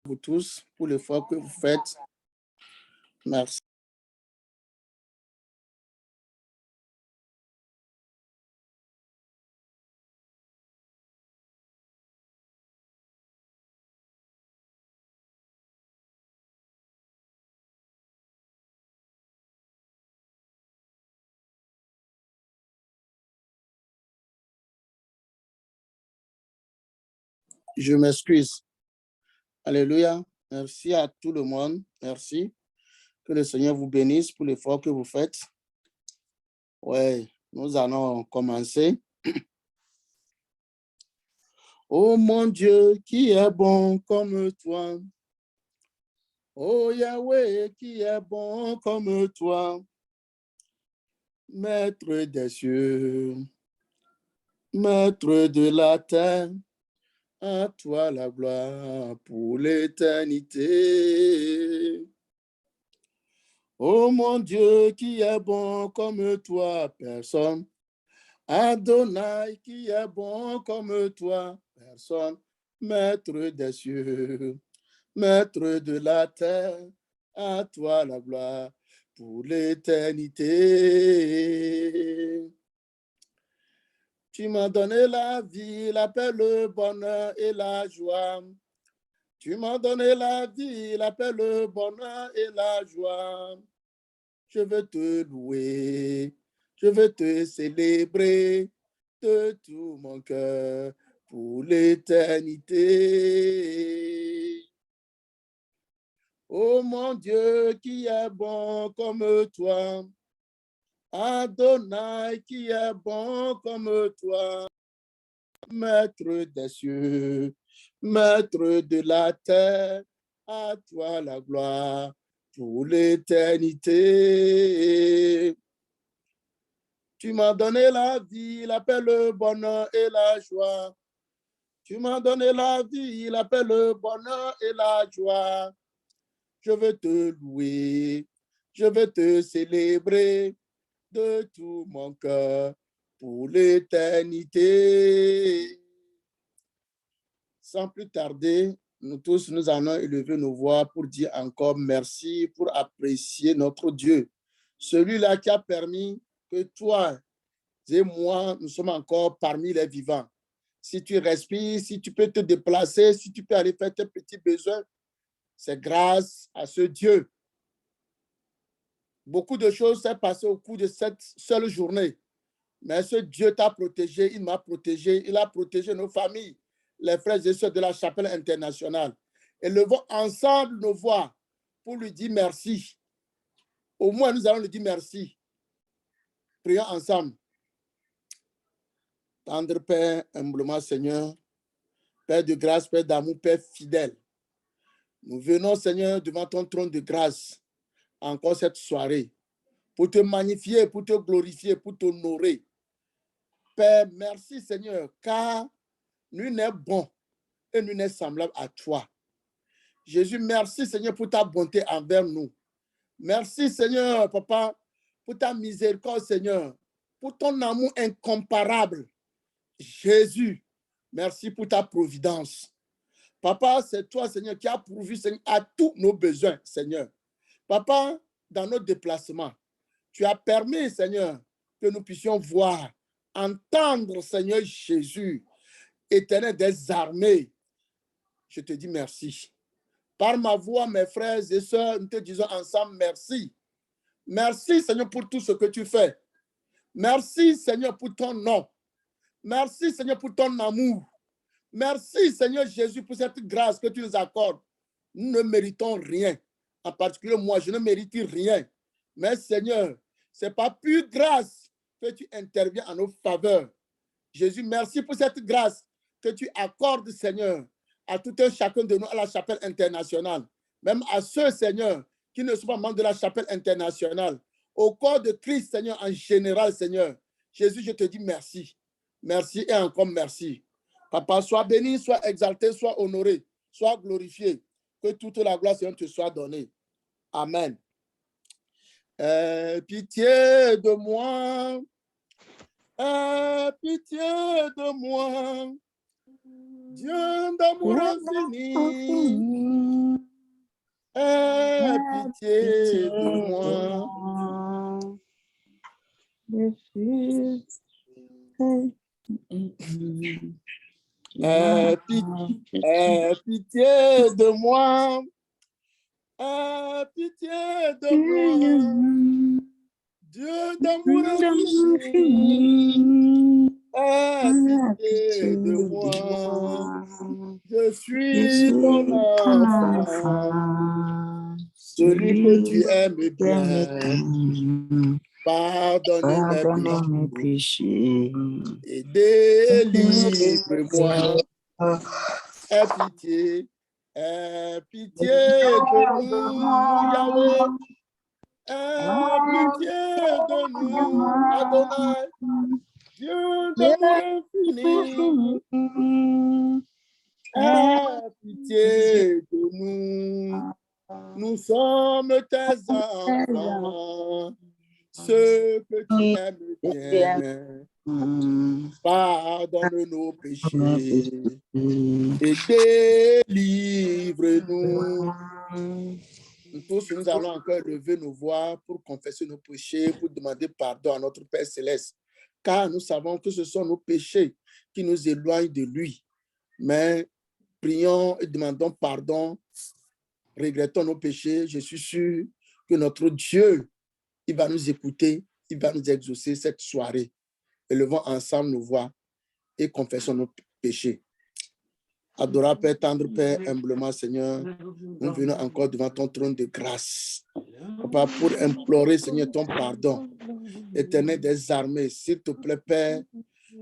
vous tous pour l'effort que vous faites. Merci. Je m'excuse. Alléluia. Merci à tout le monde. Merci. Que le Seigneur vous bénisse pour l'effort que vous faites. Oui, nous allons commencer. Oh mon Dieu, qui est bon comme toi. Oh Yahweh, qui est bon comme toi. Maître des cieux, maître de la terre, à toi la gloire pour l'éternité. Oh mon Dieu, qui est bon comme toi, personne. Adonai, qui est bon comme toi, personne. Maître des cieux, maître de la terre, à toi la gloire pour l'éternité. Tu m'as donné la vie, la paix, le bonheur et la joie. Tu m'as donné la vie, la paix, le bonheur et la joie. Je veux te louer, je veux te célébrer de tout mon cœur pour l'éternité. Oh mon Dieu, qui est bon comme toi. Adonai, qui est bon comme toi. Maître des cieux, maître de la terre, à toi la gloire pour l'éternité. Tu m'as donné la vie, la paix, le bonheur et la joie. Tu m'as donné la vie, la paix, le bonheur et la joie. Je veux te louer, je veux te célébrer de tout mon cœur pour l'éternité. Sans plus tarder, nous tous, nous allons élever nos voix pour dire encore merci, pour apprécier notre Dieu. Celui-là qui a permis que toi et moi, nous sommes encore parmi les vivants. Si tu respires, si tu peux te déplacer, si tu peux aller faire tes petits besoins, c'est grâce à ce Dieu. Beaucoup de choses s'est passé au cours de cette seule journée. Mais ce Dieu t'a protégé, il m'a protégé, il a protégé nos familles, les frères et sœurs de la chapelle internationale. Élevons ensemble nos voix pour lui dire merci. Au moins, nous allons lui dire merci. Prions ensemble. Tendre Père, humblement Seigneur, Père de grâce, Père d'amour, Père fidèle. Nous venons, Seigneur, devant ton trône de grâce, encore cette soirée, pour te magnifier, pour te glorifier, pour t'honorer. Père, merci, Seigneur, car nul n'est bon et nul n'est semblable à toi. Jésus, merci, Seigneur, pour ta bonté envers nous. Merci, Seigneur, Papa, pour ta miséricorde, Seigneur, pour ton amour incomparable. Jésus, merci pour ta providence. Papa, c'est toi, Seigneur, qui as pourvu, Seigneur, à tous nos besoins, Seigneur. Papa, dans nos déplacements, tu as permis, Seigneur, que nous puissions voir, entendre, Seigneur Jésus, Éternel des armées. Je te dis merci. Par ma voix, mes frères et sœurs, nous te disons ensemble merci. Merci, Seigneur, pour tout ce que tu fais. Merci, Seigneur, pour ton nom. Merci, Seigneur, pour ton amour. Merci, Seigneur Jésus, pour cette grâce que tu nous accordes. Nous ne méritons rien. En particulier, moi, je ne mérite rien. Mais, Seigneur, ce n'est pas pure grâce que tu interviens en nos faveurs. Jésus, merci pour cette grâce que tu accordes, Seigneur, à tout un chacun de nous à la chapelle internationale. Même à ceux, Seigneur, qui ne sont pas membres de la chapelle internationale. Au corps de Christ, Seigneur, en général, Seigneur. Jésus, je te dis merci. Merci et encore merci. Papa, sois béni, sois exalté, sois honoré, sois glorifié. Que toute la gloire, Seigneur, te soit donnée. Amen. Pitié de moi. Pitié de moi. Dieu d'amour infini. pitié de moi. Aie pitié de moi. Aie pitié de moi. Dieu d'amour infini. Aie pitié de moi. Je suis ton enfant. Celui que tu aimes bien. Pardonne mes péchés et délivre-moi. Aie pitié de nous, Yahweh. Aie pitié de nous, Adonai. Dieu d'amour infini. Aie pitié de nous. Nous sommes tes enfants. Ceux que tu aimes bien, pardonne nos péchés et délivre-nous. Nous tous, nous allons encore lever nos voix pour confesser nos péchés, pour demander pardon à notre Père Céleste, car nous savons que ce sont nos péchés qui nous éloignent de lui. Mais prions et demandons pardon, regrettons nos péchés. Je suis sûr que notre Dieu, il va nous écouter, il va nous exaucer cette soirée. Élevons ensemble nos voix et confessons nos péchés. Adorable Père, tendre Père, humblement Seigneur, nous venons encore devant ton trône de grâce. Papa, pour implorer, Seigneur, ton pardon. Éternel des armées, s'il te plaît, Père,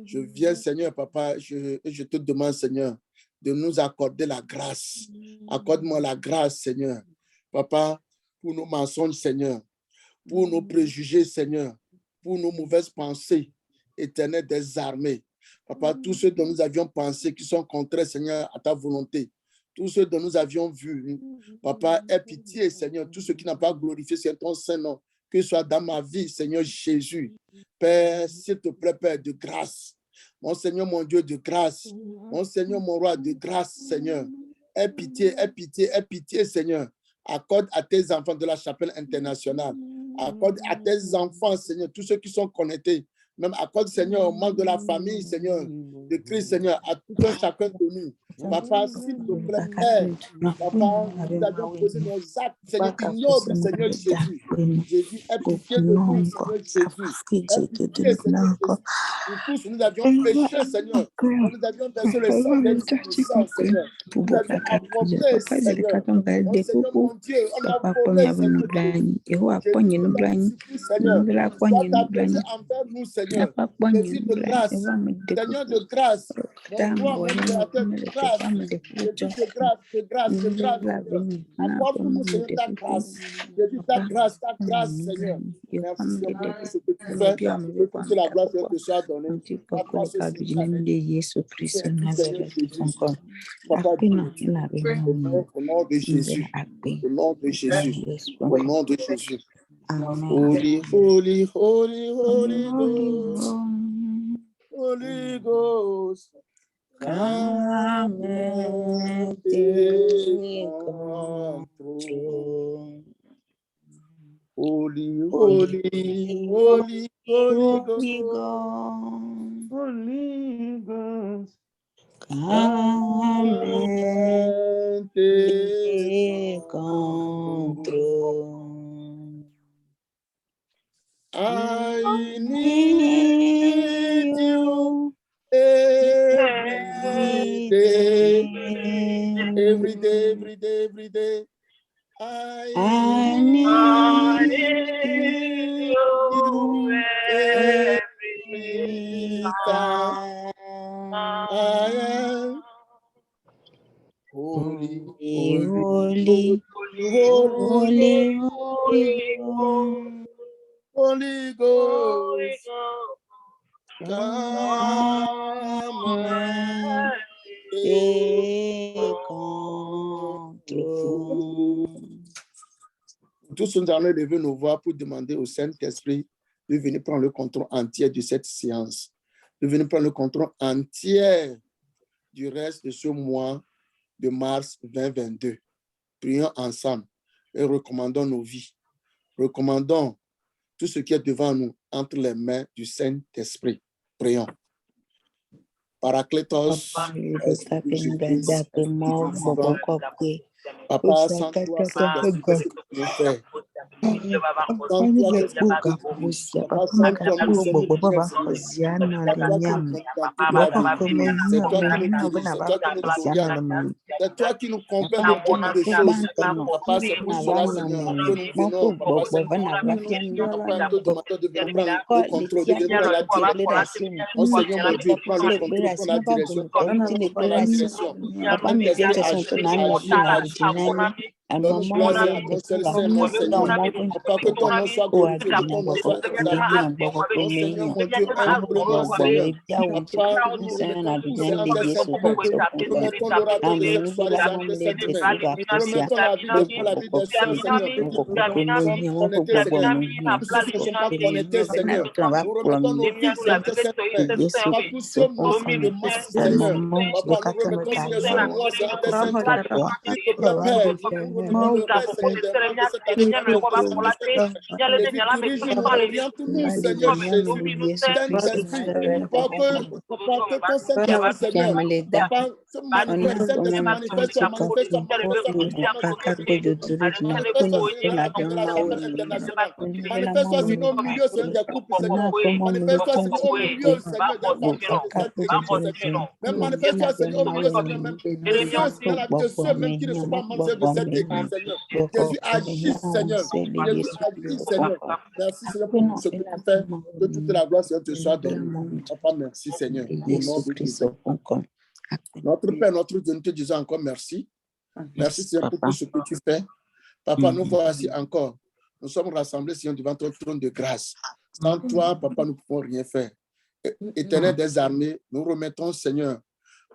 je viens, Seigneur, Papa, je te demande, Seigneur, de nous accorder la grâce. Accorde-moi la grâce, Seigneur. Papa, pour nos mensonges, Seigneur, pour nos préjugés, Seigneur, pour nos mauvaises pensées, Éternel des armées. Papa, tous ceux dont nous avions pensé qui sont contraires, Seigneur, à ta volonté, tous ceux dont nous avions vu, Papa, aie pitié, Seigneur, tous ceux qui n'ont pas glorifié ton Saint-Nom, que ce soit dans ma vie, Seigneur Jésus. Père, s'il te plaît, Père, de grâce. Mon Seigneur, mon Dieu, de grâce. Mon Seigneur, mon roi, de grâce, Seigneur. Aie pitié, aie pitié, aie pitié, Seigneur. Accorde à tes enfants de la chapelle internationale. Accorde à tes enfants, Seigneur, tous ceux qui sont connectés. Même accorde, Seigneur, au membre de la famille, Seigneur, de Christ, Seigneur, à tout un chacun de nous. Papa, s'il te plaît, Père, Papa, nous avions posé nos actes, Seigneur, ignobles, Seigneur Jésus. Jésus, aie pitié de nous, Seigneur Jésus. Aie pitié, Seigneur Jésus. Nous tous, nous avions péché, Seigneur. Nous avions versé le sang des innocents, Seigneur. Nous avions approprié, Seigneur. Mon Seigneur, mon Dieu, on a volé, Seigneur Jésus. Jésus, nous avons supplié, Seigneur. Sois apaisé envers nous, Seigneur. Jésus de grâce, Seigneur de grâce, mon roi, mon créateur de grâce. Jésus de grâce, de grâce, de grâce, Seigneur. Accorde-nous, Seigneur, ta grâce. Jésus, ta grâce, Seigneur. Merci, Seigneur, pour tout ce que tu fais. Que toute la gloire te soit donnée. À toi, ceci, Seigneur Jésus. Papa Dieu, au nom de Jésus. Au nom de Jésus. Au nom de Jésus. Holy, holy, holy, holy Ghost. Holy Ghost. Come and take control. Holy, holy, holy, holy Ghost. Holy Ghost. Come and take control. I need you every day. Every day, every day, every day. I need you every time. I am holy, holy, holy, Holy Ghost. Come and take control. Tous nous allons lever nos voix pour demander au Saint-Esprit de venir prendre le contrôle entier de cette séance, de venir prendre le contrôle entier du reste de ce mois de mars 2022. Prions ensemble. et recommandons nos vies. Recommandons tout ce qui est devant nous entre les mains du Saint-Esprit. Prions. Paraclétos, Esprit de Jésus-Christ, Papa, sans toi, Saint-Esprit, qu'est-ce que nous pouvons faire? Sans toi, qu'est-ce que nous pouvons faire? Papa, sans toi, nous sommes rien, Seigneur. C'est à toi que nous comptons dans toute la vie. C'est toi qui nous diriges, c'est toi qui nous orientes. C'est toi qui nous convaincs de beaucoup de choses. Papa, c'est pour cela, Seigneur, que nous venons, Papa, Papa, nous te demandons de prendre le contrôle, de prendre la direction. Oh Seigneur, mon Dieu, prends le contrôle, prends la direction. Prends la direction. Donne-nous grâce et encore, Seigneur, Seigneur. Papa, que ton nom soit glorifié, que ton nom soit exalté. Oh Seigneur, mon Dieu, humblement, Seigneur. Papa, nous remettons tous ces ante saint-père. Nous remettons l'orateur de cette soirée, ces ante saint-mains. Nous remettons la vie de Paul, la vie des sœurs, Seigneur, que toutes nous sommes connectés, Seigneur. Tous ceux qui ne sont pas connectés, Seigneur. Nous remettons nos vies, ces ante saint-mains. Papa, tous ce monstre de masque, Seigneur. Papa, nous remettons, Seigneur, ce noir, ces ante saint-père. S'il te plaît, Père, nous remettons le reste, Seigneur, des membres de cette assemblée, et dirige-nous, oriente-nous, Seigneur Jésus. Saint-Esprit, Papa, que ton Saint-Esprit, Seigneur, Papa, se manifeste, Saint-Esprit, manifeste-toi, manifeste-toi, manifeste-toi dans notre vie. Manifeste-toi sur la vie de la chapelle internationale. Manifeste-toi sur nos milieux, Seigneur, des couples, Seigneur. Manifeste-toi, Seigneur, au milieu, Seigneur, des familles de cette église, Seigneur. Même manifeste-toi, Seigneur, au milieu, Seigneur, même de ceux, Seigneur, la vie de ceux même qui ne sont pas membres de cette église, Seigneur. Jésus agit, Seigneur. Jésus agit, Seigneur. Merci, Seigneur, pour tout ce que tu fais. Que toute la gloire, Seigneur, te soit donnée. Papa, merci, Seigneur. Au nom de Jésus. Notre Père, notre Dieu, nous te disons encore merci. Merci, Seigneur, pour tout ce que tu fais. Papa, nous voici encore. Nous sommes rassemblés, Seigneur, devant ton trône de grâce. Sans toi, Papa, nous ne pouvons rien faire. Éternel des armées, nous remettons, Seigneur,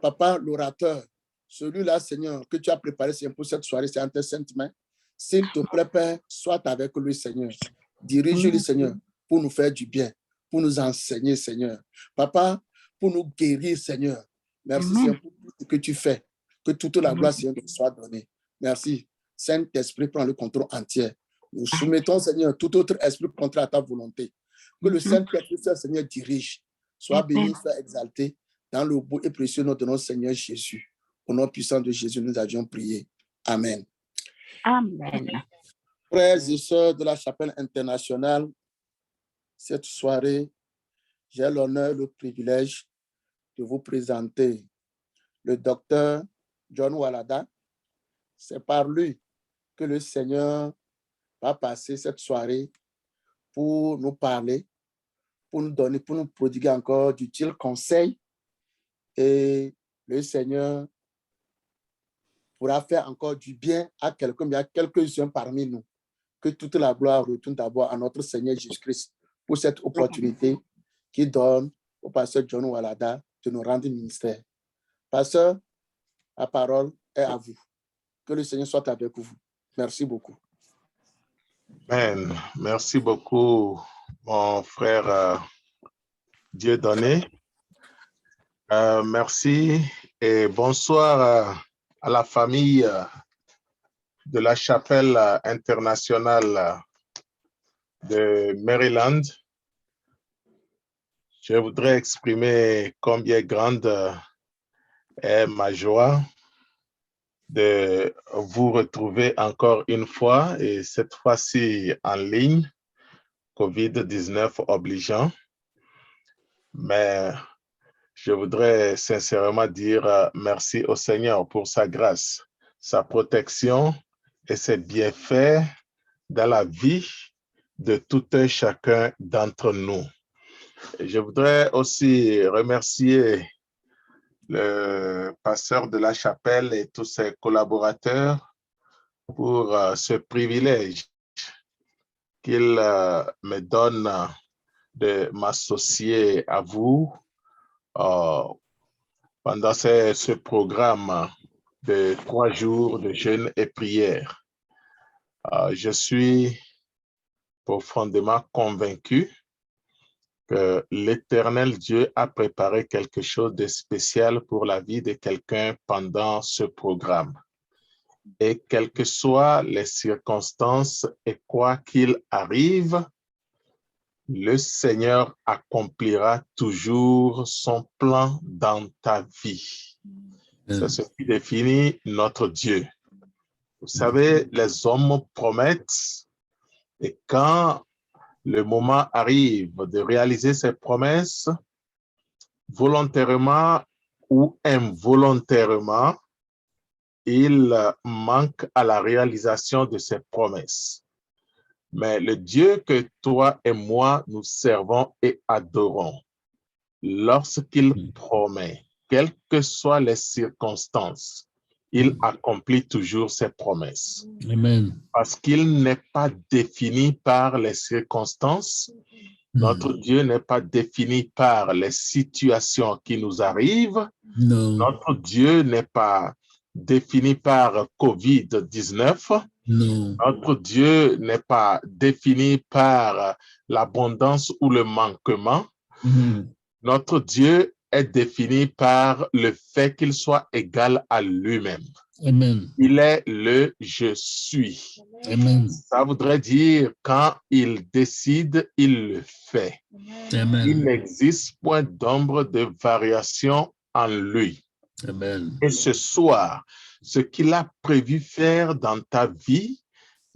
Papa, l'orateur, celui-là, Seigneur, que tu as préparé, Seigneur, pour cette soirée, c'est entre tes saintes mains. S'il te plaît, Père, sois avec lui, Seigneur. Dirige-le, Seigneur, pour nous faire du bien, pour nous enseigner, Seigneur. Papa, pour nous guérir, Seigneur. Merci, Seigneur, pour tout ce que tu fais. Que toute la gloire, Seigneur, te soit donnée. Merci. Saint-Esprit, prends le contrôle entier. Nous soumettons, Seigneur, tout autre esprit contraire à ta volonté. Que le Saint-Esprit, Seigneur, dirige. Sois béni, sois exalté. Dans le beau et précieux nom de notre Seigneur Jésus. Au nom puissant de Jésus, nous avions prié. Amen. Amen. Frères et sœurs de la chapelle internationale, cette soirée, j'ai l'honneur, le privilège de vous présenter le docteur John Walada. C'est par lui que le Seigneur va passer cette soirée pour nous parler, pour nous donner, pour nous prodiguer encore d'utiles conseils. Et le Seigneur pourra faire encore du bien à quelqu'un, mais il y a quelques-uns parmi nous. Que toute la gloire retourne d'abord à notre Seigneur Jésus-Christ pour cette opportunité qu'il donne au pasteur John Walada de nous rendre ministère. Pasteur, la parole est à vous. Que le Seigneur soit avec vous. Merci beaucoup. Amen. Merci beaucoup, mon frère Dieudonné. Merci et bonsoir à la famille de la chapelle internationale de Maryland. Je voudrais exprimer combien grande est ma joie de vous retrouver encore une fois et cette fois-ci en ligne, COVID-19 obligeant. Mais je voudrais sincèrement dire merci au Seigneur pour sa grâce, sa protection et ses bienfaits dans la vie de tout un chacun d'entre nous. Je voudrais aussi remercier le pasteur de la chapelle et tous ses collaborateurs pour ce privilège qu'il me donne de m'associer à vous pendant ce programme de 3 jours de jeûne et prière. Je suis profondément convaincu que l'Éternel Dieu a préparé quelque chose de spécial pour la vie de quelqu'un pendant ce programme. Et quelles que soient les circonstances et quoi qu'il arrive, le Seigneur accomplira toujours son plan dans ta vie. C'est ce qui définit notre Dieu. Vous savez, les hommes promettent et quand le moment arrive de réaliser ces promesses, volontairement ou involontairement, il manque à la réalisation de ces promesses. Mais le Dieu que toi et moi nous servons et adorons, lorsqu'il promet, quelles que soient les circonstances, il accomplit toujours ses promesses. Amen. Parce qu'il n'est pas défini par les circonstances. Notre Dieu n'est pas défini par les situations qui nous arrivent. No. Notre Dieu n'est pas défini par COVID-19. No. Notre Dieu n'est pas défini par l'abondance ou le manquement. Notre Dieu est défini par le fait qu'il soit égal à lui-même. Amen. Il est le « je suis ». Amen. Ça voudrait dire quand il décide, il le fait. Amen. Il n'existe point d'ombre de variation en lui. Amen. Et ce soir, ce qu'il a prévu faire dans ta vie,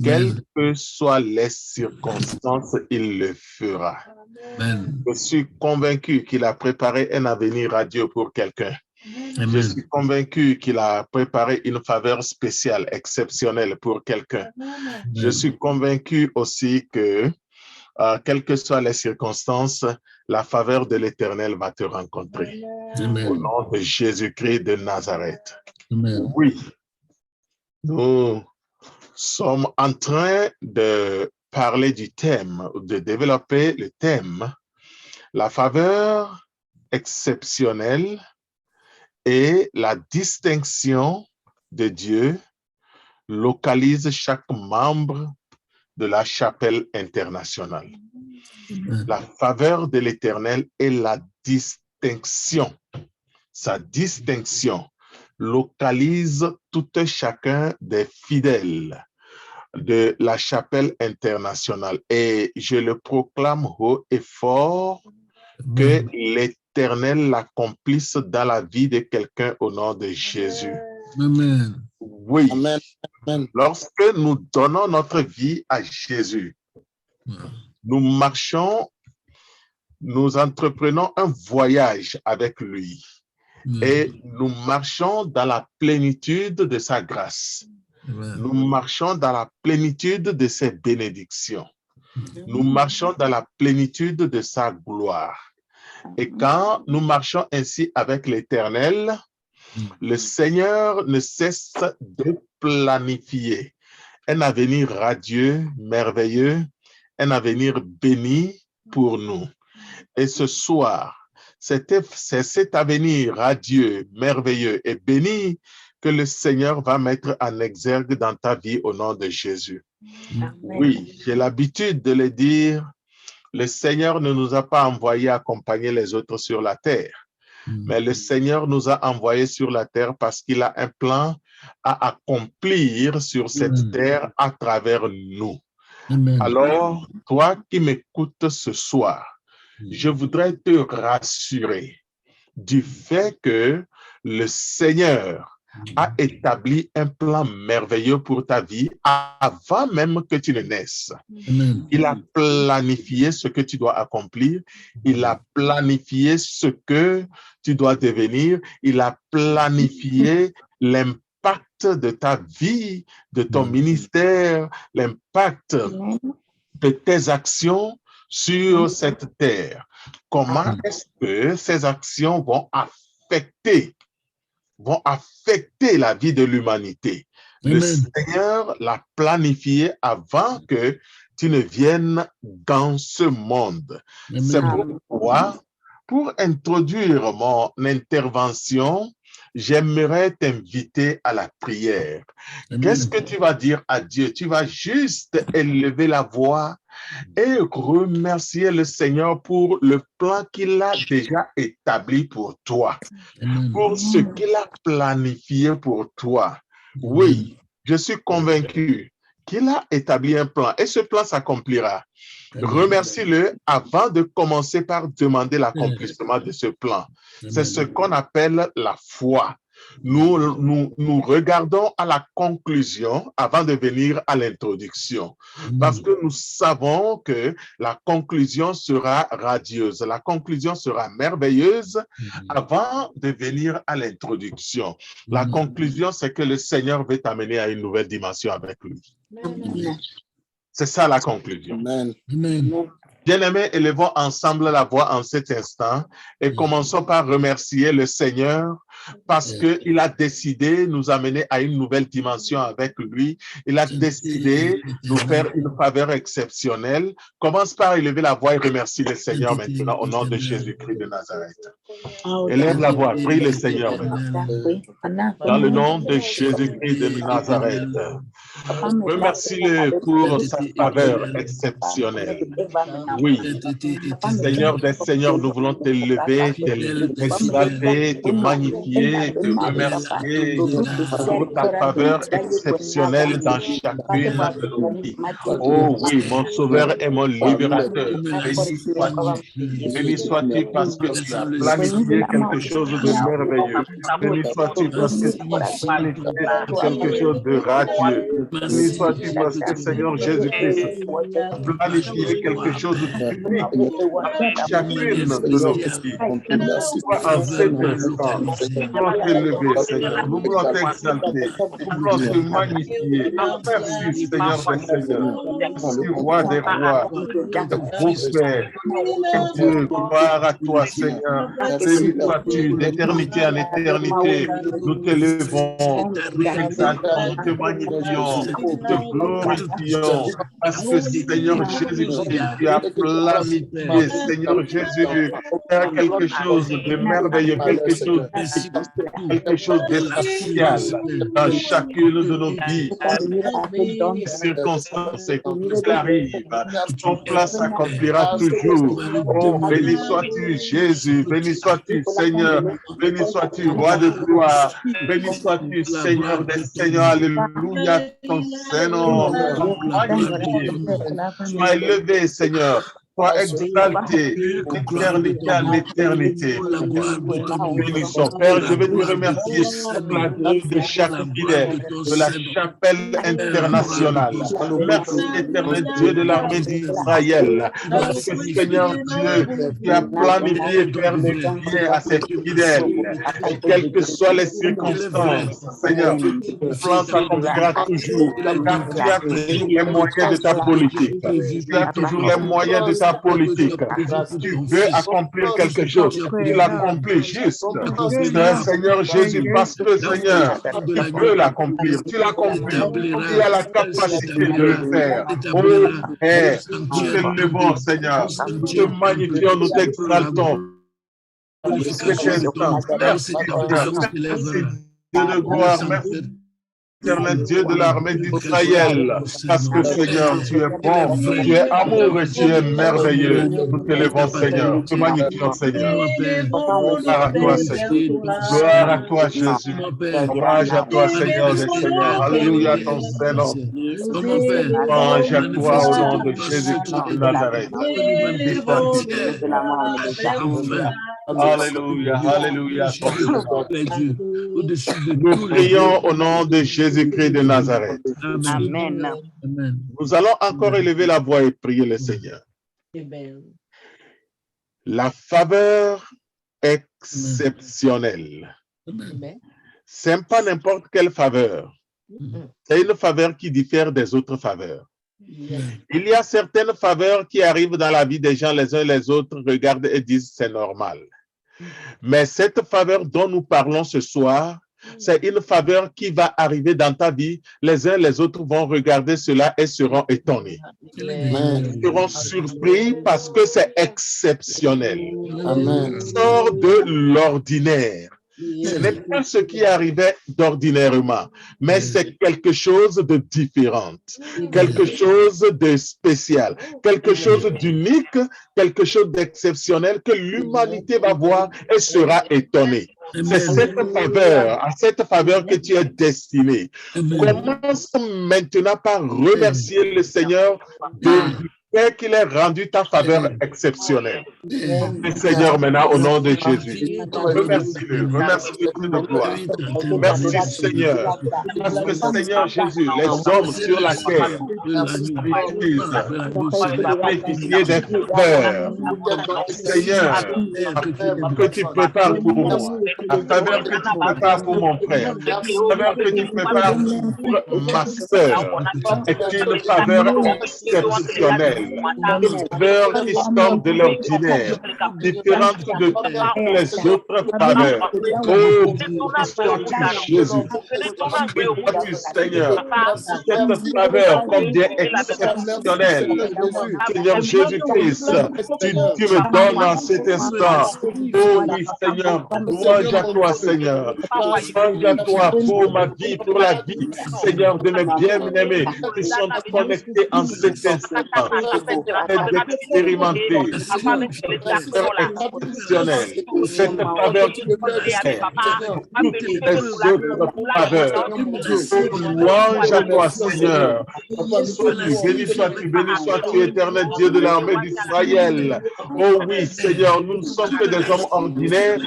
quelles que soient les circonstances, il le fera. Amen. Je suis convaincu qu'il a préparé un avenir radieux pour quelqu'un. Je Amen. suis convaincu qu'il a préparé une faveur spéciale, exceptionnelle pour quelqu'un. Je suis convaincu aussi que, quelles que soient les circonstances, la faveur de l'Éternel va te rencontrer. Amen. Au nom de Jésus-Christ de Nazareth. Amen. Oui, nous sommes en train de parler du thème, de développer le thème, la faveur exceptionnelle et la distinction de Dieu localise chaque membre de la chapelle internationale. La faveur de l'Éternel et la distinction, sa distinction localise tout un chacun des fidèles de la chapelle internationale. Et je le proclame haut et fort que l'Éternel l'accomplisse dans la vie de quelqu'un au nom de Jésus. Amen. Oui, Amen. Amen. lorsque nous donnons notre vie à Jésus, nous marchons, nous entreprenons un voyage avec lui et nous marchons dans la plénitude de sa grâce. Nous marchons dans la plénitude de ses bénédictions. Nous marchons dans la plénitude de sa gloire. Et quand nous marchons ainsi avec l'Éternel, le Seigneur ne cesse de planifier un avenir radieux, merveilleux, un avenir béni pour nous. Et ce soir, c'est cet avenir radieux, merveilleux et béni que le Seigneur va mettre en exergue dans ta vie au nom de Jésus. Amen. Oui, j'ai l'habitude de le dire, le Seigneur ne nous a pas envoyés accompagner les autres sur la terre, mais le Seigneur nous a envoyés sur la terre parce qu'il a un plan à accomplir sur cette terre à travers nous. Amen. Alors, toi qui m'écoutes ce soir, je voudrais te rassurer du fait que le Seigneur a établi un plan merveilleux pour ta vie avant même que tu ne naisses. Amen. Il a planifié ce que tu dois accomplir. Il a planifié ce que tu dois devenir. Il a planifié l'impact de ta vie, de ton ministère, l'impact de tes actions sur cette terre. Comment est-ce que ces actions vont affecter la vie de l'humanité? Le Seigneur l'a planifié avant que tu ne viennes dans ce monde. C'est pourquoi, pour introduire mon intervention, j'aimerais t'inviter à la prière. Qu'est-ce que tu vas dire à Dieu? Tu vas juste élever la voix et remercier le Seigneur pour le plan qu'il a déjà établi pour toi, pour ce qu'il a planifié pour toi. Oui, je suis convaincu qu'il a établi un plan et ce plan s'accomplira. Remercie-le avant de commencer par demander l'accomplissement de ce plan. C'est ce qu'on appelle la foi. Nous regardons à la conclusion avant de venir à l'introduction. Parce que nous savons que la conclusion sera radieuse, la conclusion sera merveilleuse avant de venir à l'introduction. La conclusion, c'est que le Seigneur veut t'amener à une nouvelle dimension avec lui. C'est ça la conclusion. Amen. Bien-aimés, élevons ensemble la voix en cet instant et commençons par remercier le Seigneur parce qu'il a décidé de nous amener à une nouvelle dimension avec lui. Il a décidé de nous faire une faveur exceptionnelle. Commence par élever la voix et remercie le Seigneur maintenant au nom de Jésus-Christ de Nazareth. Élève la voix, prie le Seigneur maintenant. Dans le nom de Jésus-Christ de Nazareth. Remercie-le pour sa faveur exceptionnelle. Oui, Seigneur des Seigneurs, nous voulons t'élever, t'exalter, te magnifier, te remercier pour ta faveur exceptionnelle dans chacune de nos vies. Oh oui, mon Sauveur et mon Libérateur, béni sois-tu parce que tu as planifié quelque chose de merveilleux. Béni sois-tu parce que tu as planifié quelque chose de radieux. Béni sois-tu parce que Seigneur Jésus-Christ a planifié quelque chose de unique dans chacune de nos vies. En cet instant, nous voulons t'élever, Seigneur. Nous voulons t'exalter. Nous voulons te magnifier. Merci, Seigneur des Seigneurs. Merci, Roi des Rois. Prophète. Dieu, gloire à toi, Seigneur. Béni sois-tu d'éternité en éternité. Nous t'élevons, nous t'exaltons, nous te magnifions, nous te glorifions. Parce que, Seigneur Jésus-Christ, tu as planifié, Seigneur Jésus, faire quelque chose de merveilleux, quelque chose de spécial dans chacune de nos vies. Les circonstances qui arrivent, ton plan s'accomplira toujours. Oh, béni sois-tu, Jésus, béni sois-tu, Seigneur, béni sois-tu, Roi de gloire, béni sois-tu, Seigneur des Seigneurs, alléluia, ton Seigneur, magnifié. Sois élevé, Seigneur. Sois exalté d'éternité en éternité. Béni son Père, je veux te remercier pour la vie de chaque fidèle de la chapelle internationale. Merci, éternel Dieu de l'armée d'Israël. Parce que, Seigneur Dieu, tu as planifié faire du bien à ces fidèles. Et quelles que soient les circonstances, Seigneur, ton plan s'accomplira toujours. Car tu as toujours les moyens de ta politique. Tu as toujours les moyens de ta politique. Tu veux accomplir quelque chose, tu l'accomplis juste. Seigneur Jésus, parce que Seigneur, tu veux l'accomplir, tu l'accomplis, tu as la capacité de le faire. Oh, nous t'élevons, Seigneur, nous te magnifions, nous t'exaltons. Merci, Dieu de gloire, merci. Éternel Dieu de l'armée d'Israël, parce que Seigneur, tu es bon, tu es amour et tu es merveilleux. Nous t'élevons, Seigneur, nous te magnifions, Seigneur. Gloire à toi, Seigneur. Gloire à toi, Jésus. Hommage à toi, Seigneur des Seigneurs. Alléluia, ton Seigneur. Hommage à toi au nom de Jésus-Christ de Nazareth. Alléluia, alléluia. Nous prions au nom de Jésus-Christ de Nazareth. Amen. Nous allons encore élever la voix et prier le Seigneur. La faveur exceptionnelle. C'est pas n'importe quelle faveur. C'est une faveur qui diffère des autres faveurs. Il y a certaines faveurs qui arrivent dans la vie des gens, les uns et les autres regardent et disent c'est normal. Mais cette faveur dont nous parlons ce soir, c'est une faveur qui va arriver dans ta vie. Les uns et les autres vont regarder cela et seront étonnés. Ils seront surpris parce que c'est exceptionnel. Amen. Sort de l'ordinaire. Ce n'est pas ce qui arrivait d'ordinairement, mais c'est quelque chose de différent, quelque chose de spécial, quelque chose d'unique, quelque chose d'exceptionnel que l'humanité va voir et sera étonnée. C'est cette faveur, à cette faveur que tu es destiné. Commence maintenant par remercier le Seigneur du fait qu'il ait rendu ta faveur exceptionnelle. Seigneur, maintenant, au nom de Jésus, remercie-le, remercie-le de gloire. Merci, Seigneur, parce que, Seigneur Jésus, les hommes sur la terre bénéficient des faveurs. Seigneur, que tu prépares pour moi, la faveur que tu prépares pour mon frère, la faveur que tu prépares pour ma soeur, est une faveur exceptionnelle. Une faveur qui sort de l'ordinaire, différente de toutes les autres faveurs. Oh, sois-tu Jésus, sois-tu Seigneur, cette faveur combien exceptionnelle. Seigneur Jésus-Christ, tu me donnes en cet instant. Oh oui, Seigneur, louange à toi, Seigneur. Louange à toi pour ma vie, pour la vie, Seigneur, de mes bien-aimés qui sont connectés en cet instant. D'expérimenter cette faveur exceptionnelle, cette faveur qui précède toutes les autres faveurs. Louange à toi, Seigneur. Béni sois-tu, éternel Dieu de l'armée d'Israël. Oh oui, Seigneur, nous ne sommes que des hommes ordinaires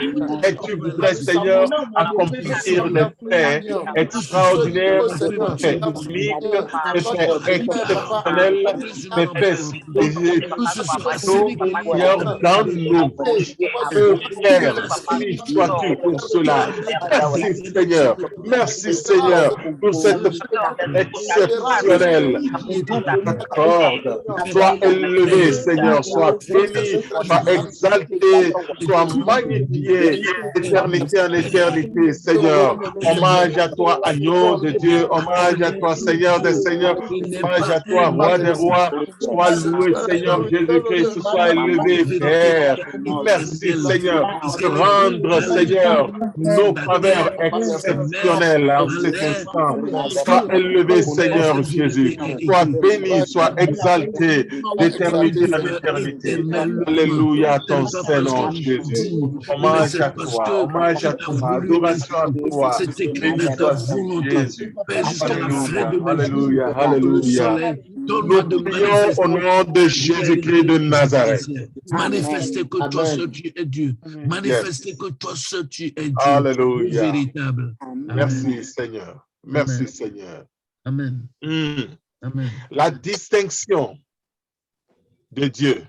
et tu voudrais, Seigneur, accomplir des faits extraordinaires, des faits uniques, des faits exceptionnels, des faits dans nos vies. Oh Père, béni sois-tu pour cela. Merci Seigneur. Merci Seigneur pour cette exceptionnelle accorde. Sois élevé Seigneur, sois béni, sois exalté, sois magnifié, éternité en éternité Seigneur. Hommage à toi, agneau de Dieu, hommage à toi Seigneur des seigneurs, hommage à toi, roi des rois. Sois loué Seigneur Jésus-Christ, sois élevé Père. Merci Seigneur de rendre Seigneur nos faveurs exceptionnelles en cet instant. Sois élevé Seigneur Jésus, sois béni, sois exalté d'éternité en éternité. Alléluia à ton Saint-Nom Jésus. Hommage à toi, adoration à toi. Béni sois Jésus. Alléluia, alléluia. Nous prions au nom de Jésus-Christ de Nazareth. Manifestez que toi seul tu es Dieu. Manifestez que toi seul tu es Dieu. Alléluia. Véritable. Merci Seigneur. Merci Amen. Seigneur. Amen. Amen. La distinction de Dieu.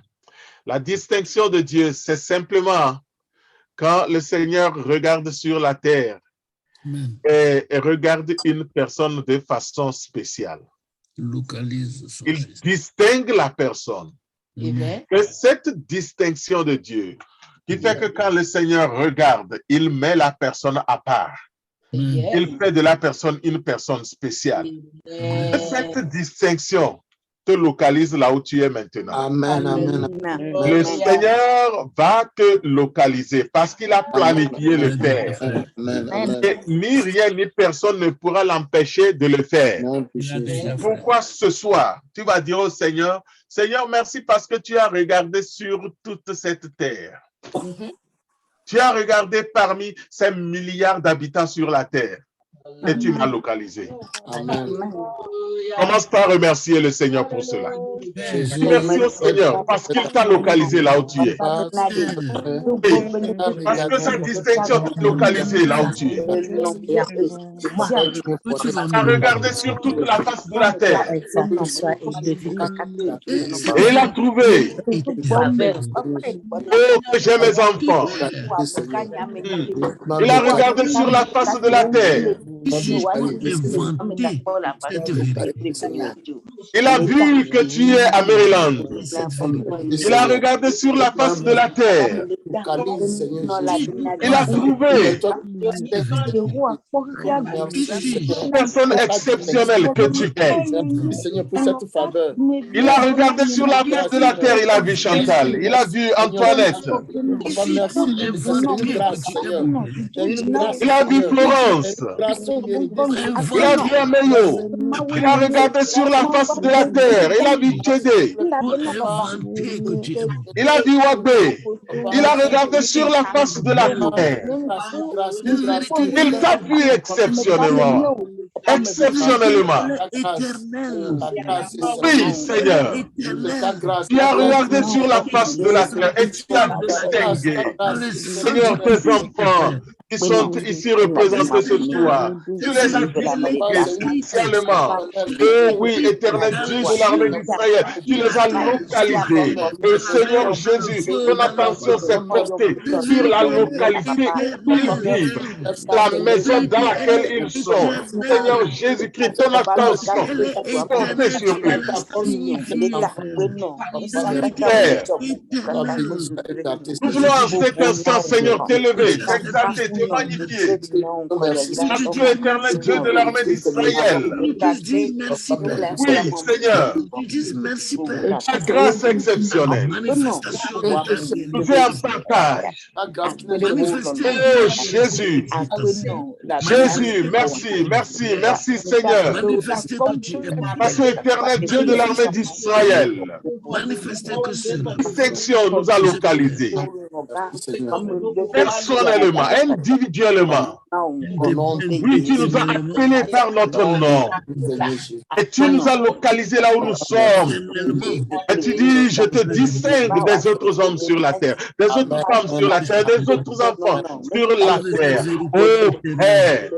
La distinction de Dieu, c'est simplement quand le Seigneur regarde sur la terre et regarde une personne de façon spéciale. Il distingue la personne. Et cette distinction de Dieu qui fait que quand le Seigneur regarde, il met la personne à part. Il fait de la personne une personne spéciale. Et cette distinction te localise là où tu es maintenant. Amen, amen. Le Seigneur va te localiser parce qu'il a planifié le faire. Et ni rien ni personne ne pourra l'empêcher de le faire. Pourquoi ce soir, tu vas dire au Seigneur, Seigneur, merci parce que tu as regardé sur toute cette terre. Tu as regardé parmi ces milliards d'habitants sur la terre. Et tu m'as localisé. Amen. Commence par remercier le Seigneur pour cela. Merci au Seigneur parce qu'il t'a localisé là où tu es. Parce que sa distinction t'a localisé là où tu es. Tu as regardé sur toute la face de la terre. Et il a trouvé. Oh, que j'ai mes enfants. Il a regardé sur la face de la terre. Il a vu que tu es à Maryland. Il a regardé sur la face de la terre. Il a trouvé une personne exceptionnelle que tu es. Il a regardé sur la face de la terre. Il a vu Chantal. Il a vu Antoinette. Il a vu Florence. Il a vu Amélie. Il a regardé sur la face face de la terre. Il a vu Tchédé. Il a vu Wagbe. Il a regardé sur la face de la terre. Il t'a vu exceptionnellement. Exceptionnellement. Oui, Seigneur. Tu as regardé sur la face de la terre et tu as distingué, Seigneur, tes enfants qui sont ici représentés ce soir. Tu les as distingués spécialement. Oh oui, éternel Dieu de l'armée d'Israël, tu les as localisés. Et Seigneur Jésus, ton attention s'est portée sur la localité où ils vivent, la maison dans laquelle ils sont. Seigneur Jésus-Christ, ton attention est portée sur eux. Père, nous voulons en cet instant, Seigneur, t'élever, t'exalter, te magnifier. Parce que tu es éternel Dieu de l'armée d'Israël. Oui, Seigneur. Ta grâce exceptionnelle nous fait un partage. Oh Jésus. Jésus, merci, merci, merci Seigneur. Parce que éternel Dieu de l'armée d'Israël, distinction nous a localisés. Personnellement, individuellement. Oui, tu nous as appelés par notre nom. Et tu nous as localisés là où nous sommes. Et tu dis, je te distingue des autres hommes sur la terre, des autres femmes sur la terre, des autres enfants sur la terre. Oh Père,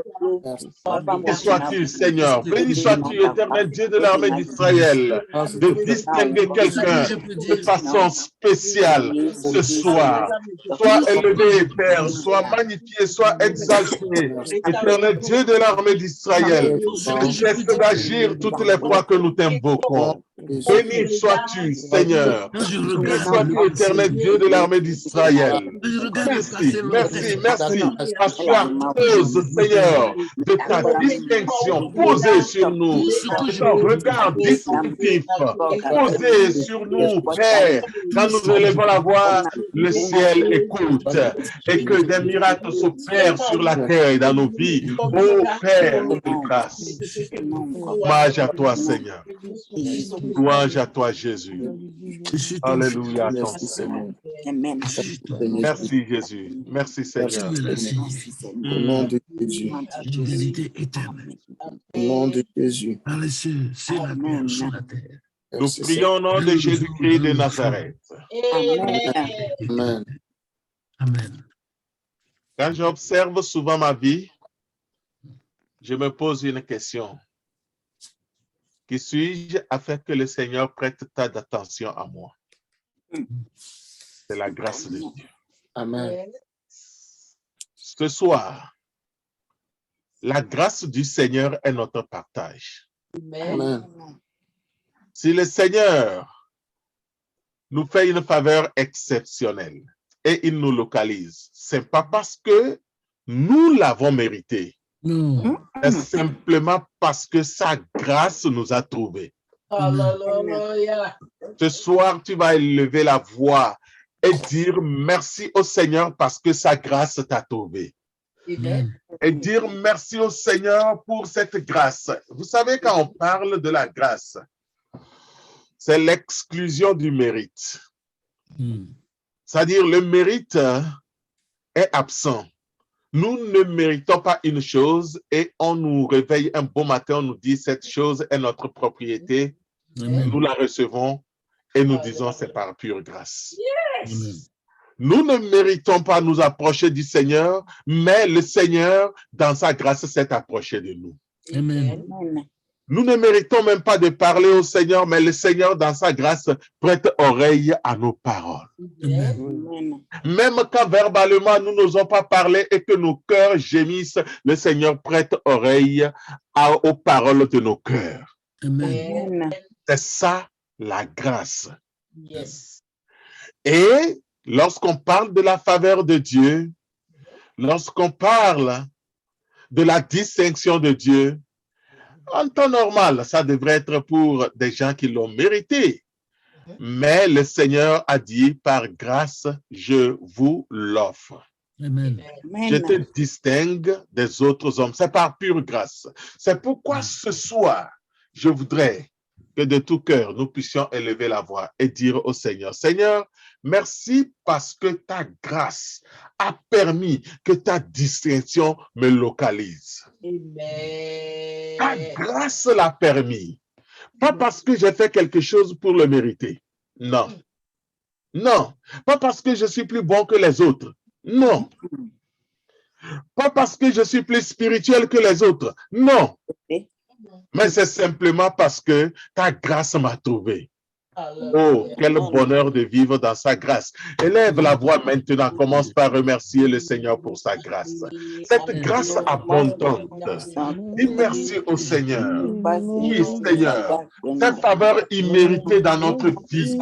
béni sois-tu, Seigneur. Béni sois-tu, éternel Dieu de l'armée d'Israël, de distinguer quelqu'un de façon spéciale ce soir. Sois élevé, Père, sois magnifié, sois exalté, éternel Dieu de l'armée d'Israël. Ne cesse d'agir toutes les fois que nous t'invoquons. Béni sois-tu, Seigneur. Béni sois-tu, éternel Dieu de l'armée d'Israël. Merci, merci, merci. Parce que à cause, Seigneur, de ta distinction posée sur nous, ton regard distinctif posé sur nous, Père, quand nous élevons la voix, le ciel écoute et que des miracles s'opèrent sur la terre et dans nos vies. Oh Père de grâce, hommage à toi, Seigneur. Louange à toi, Jésus. Alléluia. Merci, Jésus. Merci, Seigneur. Au nom de Jésus. Au nom de Jésus. Nous prions au nom de Jésus-Christ de Nazareth. Amen. Amen. Quand j'observe souvent ma vie, je me pose une question. Qui suis-je afin que le Seigneur prête tant d'attention à moi? C'est la grâce de Dieu. Amen. Ce soir, la grâce du Seigneur est notre partage. Amen. Si le Seigneur nous fait une faveur exceptionnelle et il nous localise, c'est pas parce que nous l'avons mérité. C'est simplement parce que sa grâce nous a trouvés. Ce soir, tu vas élever la voix et dire merci au Seigneur parce que sa grâce t'a trouvé. Et dire merci au Seigneur pour cette grâce. Vous savez, quand on parle de la grâce, c'est l'exclusion du mérite. C'est-à-dire, le mérite est absent. Nous ne méritons pas une chose et on nous réveille un beau matin, on nous dit cette chose est notre propriété. Nous la recevons et nous disons c'est par pure grâce. Nous ne méritons pas nous approcher du Seigneur, mais le Seigneur, dans sa grâce, s'est approché de nous. Amen. Nous ne méritons même pas de parler au Seigneur, mais le Seigneur, dans sa grâce, prête oreille à nos paroles. Amen. Même quand verbalement, nous n'osons pas parler et que nos cœurs gémissent, le Seigneur prête oreille aux paroles de nos cœurs. Amen. C'est ça, la grâce. Et lorsqu'on parle de la faveur de Dieu, lorsqu'on parle de la distinction de Dieu, en temps normal, ça devrait être pour des gens qui l'ont mérité. Mais le Seigneur a dit, par grâce, je vous l'offre. Amen. Je te distingue des autres hommes. C'est par pure grâce. C'est pourquoi ce soir, je voudrais que de tout cœur, nous puissions élever la voix et dire au Seigneur, Seigneur, merci parce que ta grâce a permis que ta distinction me localise. Amen. Ta grâce l'a permis. Pas parce que j'ai fait quelque chose pour le mériter. Non. Non. Pas parce que je suis plus bon que les autres. Non. Pas parce que je suis plus spirituel que les autres. Non. Mais c'est simplement parce que ta grâce m'a trouvé. Oh, quel bonheur de vivre dans sa grâce. Élève la voix maintenant, commence par remercier le Seigneur pour sa grâce. Cette grâce abondante. Dis merci au Seigneur. Oui, Seigneur. Cette faveur imméritée dans notre vie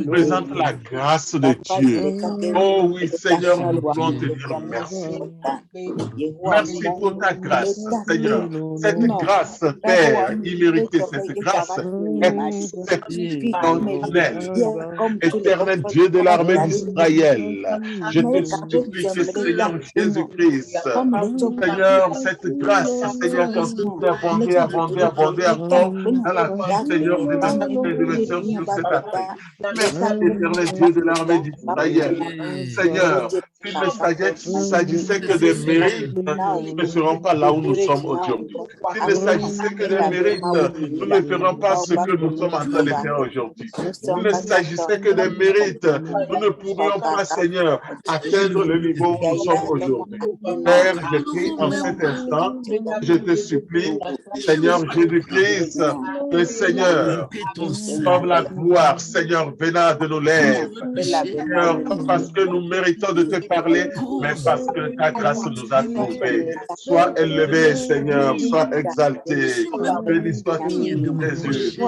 présente la grâce de Dieu. Oh oui, Seigneur, nous voulons te dire merci. Merci pour ta grâce, Seigneur. Cette grâce, Père, imméritée, cette grâce exceptionnelle. Éternel Dieu de l'armée d'Israël, je te supplie que Seigneur Jésus-Christ, Seigneur, cette grâce, Seigneur, continue d'abonder, abonder encore dans la vie, Seigneur, de mes frères et de mes sœurs sur cette affaire. Merci, éternel Dieu de l'armée d'Israël. Seigneur, s'il ne s'agissait que des mérites, nous ne serons pas là où nous sommes aujourd'hui. S'il ne s'agissait que des mérites, nous ne ferons pas ce que nous sommes en train de faire aujourd'hui. S'il ne s'agissait que des mérites, nous ne pourrions pas, Seigneur, atteindre le niveau où nous sommes aujourd'hui. Père, je prie en cet instant, je te supplie, Seigneur Jésus-Christ, que Seigneur, comme la gloire, Seigneur, venant de nos lèvres, Seigneur, pas parce que nous méritons de te parler, mais parce que ta grâce nous a trouvés. Sois élevé, Seigneur, sois exalté. Béni sois-tu, Jésus.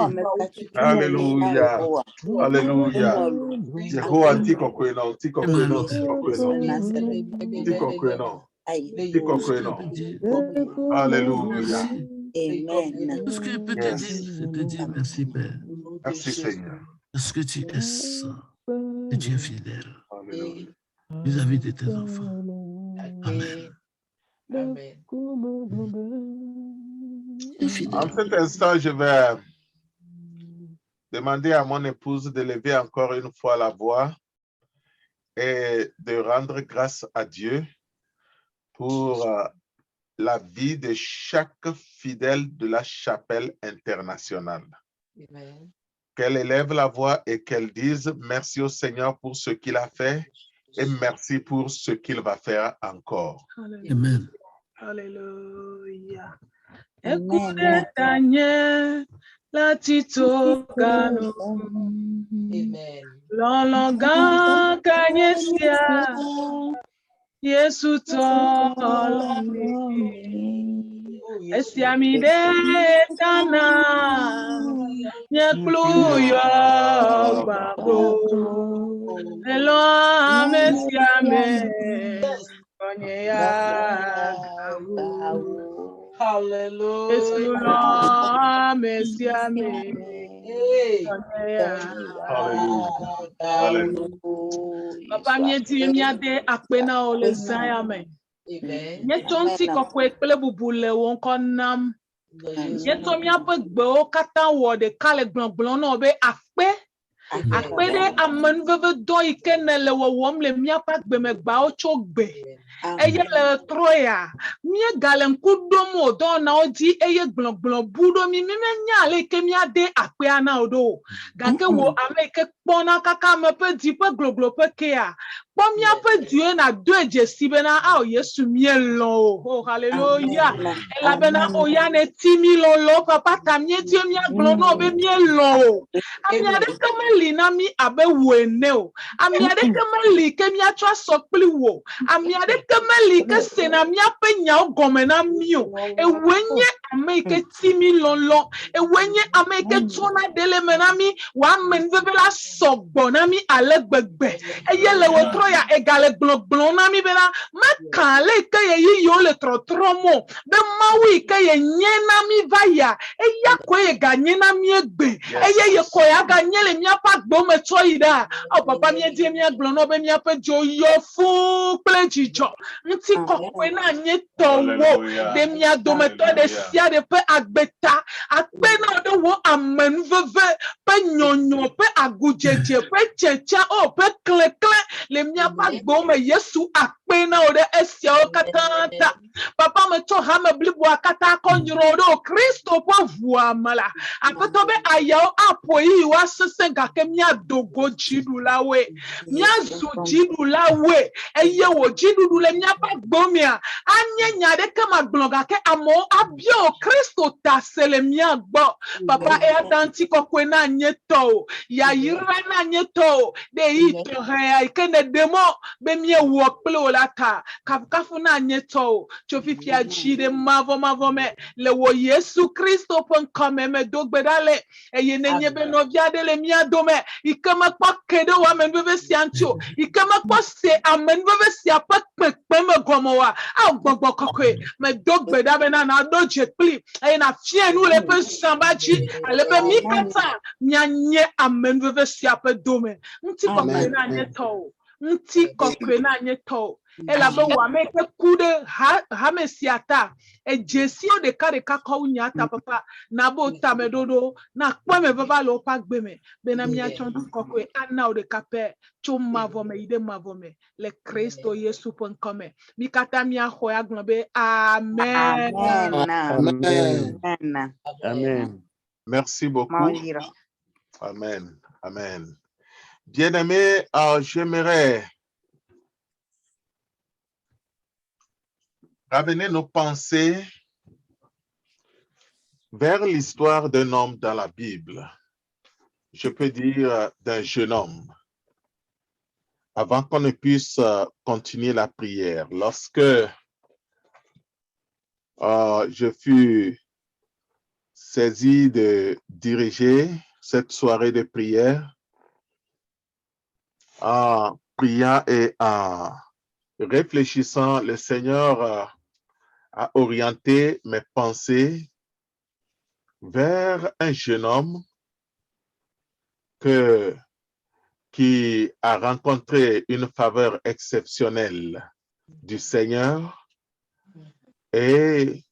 Alléluia. Alléluia. Yehowa tiko kweno, tiko kweno, tiko kweno. Tiko kweno. Tiko kweno. Alléluia. Amen. Tout ce que je peux te dire, je te dis merci, Père. Merci, Seigneur. Parce que tu es saint et tu es fidèle Alléluia. vis-à-vis de tes enfants. Amen. Amen. Tu es fidèle. En cet instant, je vais demander à mon épouse de lever encore une fois la voix et de rendre grâce à Dieu pour la vie de chaque fidèle de la chapelle internationale. Amen. Qu'elle élève la voix et qu'elle dise merci au Seigneur pour ce qu'il a fait et merci pour ce qu'il va faire encore. Amen. Alléluia. Amen. Daniel, la tito gano. Amen. Lolonga kanyesia. Yesu tolani. Esiamide dana. Nyekluyo babo. Elo amesiame. Onyeya gawu. Hallelujah. Yesu lo amesiame. Hey. Papa mieti miade akpena ole sayame. Amen. Nyetonti kokwe kple bubule won konam. Nyeto miabe gbe kata wo de kale gbongbon na obe akpe. Akpe de amenveve do ikenele wo wom le miapa gbe megba ochogbe. Eye le troya mie galen kudomo do na odi eye gbongbon budo mi nya le ke mia de akpe ana odo gake wo ameke pona kaka me pe di pe gloglo pe kea pomia pe die na do ejesibe na a Yesu mielo oh hallelujah ela bena oyane timi lo papa tamie tie mia glo no be mielo amia de kemeli na mi abe wene o amia de kemeli ke mia twa sokpli wo amia de kemeli ke sena mia pe nya ogome na mio e wenye ameke timi lo e wenye ameke tona dele menami wa men vevela sogbo na mi alegbegbe e yele wo tro ya egale glon na mi bena ma kale ke ye yo le trotromo be mawi ke ye nyena mi vaya e ya ko ye ga nyena mi egbe e ye ko ya ga nyele mi apa gbo me choida o papa mi die mi glon no be mi apa jo yo fu plejijo nti kokwe na nye towo de mi adometo de sia de pe agbeta akpe na de wo amen veve pe nyonyo pe agujeje pe checha o pe kle le mi apa gbo me Yesu akpe na o de esia o katata papa me to ha me blibo akata konyro do Kristo po vua mala akoto be ayao apo yi wa sesenga ke mi adogo jidula we mi azu jidula we eye wo jidudu le mi apa gbo mi a anye nyade ke maglonga ke amo abio Kristo ta sele mi agbo papa e atanti kokwe na nyeto ya yira na nyeto de ito ha ke ne demo be mi wo plo lata kafu na nyeto chofifi ajide mavo me le wo Yesu Kristo pon kome me dogbedale eye nenye be no viade le mi adome ikema kwa kedo wa men bebe siancho ikema kwa se amen bebe sia pa pepe me gomowa a gbogbo kokwe me dogbeda be na doje pli eye na fie nu le pe sambachi ale be mi kata nyanye amen bebe sia pe dome nti kokwe na nyeto nti kokwe na nyeto ela be wa me ke kude ha me siata e jesio de kare kakau nyata papa na bo tamedodo na kwa me baba lo pa gbe me be na mi achondu kokwe ana o de kape chuma vome ide mavome le Kristo Yesu pon come mi kata mi aho ya globe amen. Amen. Merci beaucoup. Amen. Amen. Bien-aimé, j'aimerais ramener nos pensées vers l'histoire d'un homme dans la Bible. Je peux dire d'un jeune homme. Avant qu'on ne puisse continuer la prière, lorsque je fus saisi de diriger cette soirée de prière, en priant et en réfléchissant, le Seigneur a orienté mes pensées vers un jeune homme qui a rencontré une faveur exceptionnelle du Seigneur et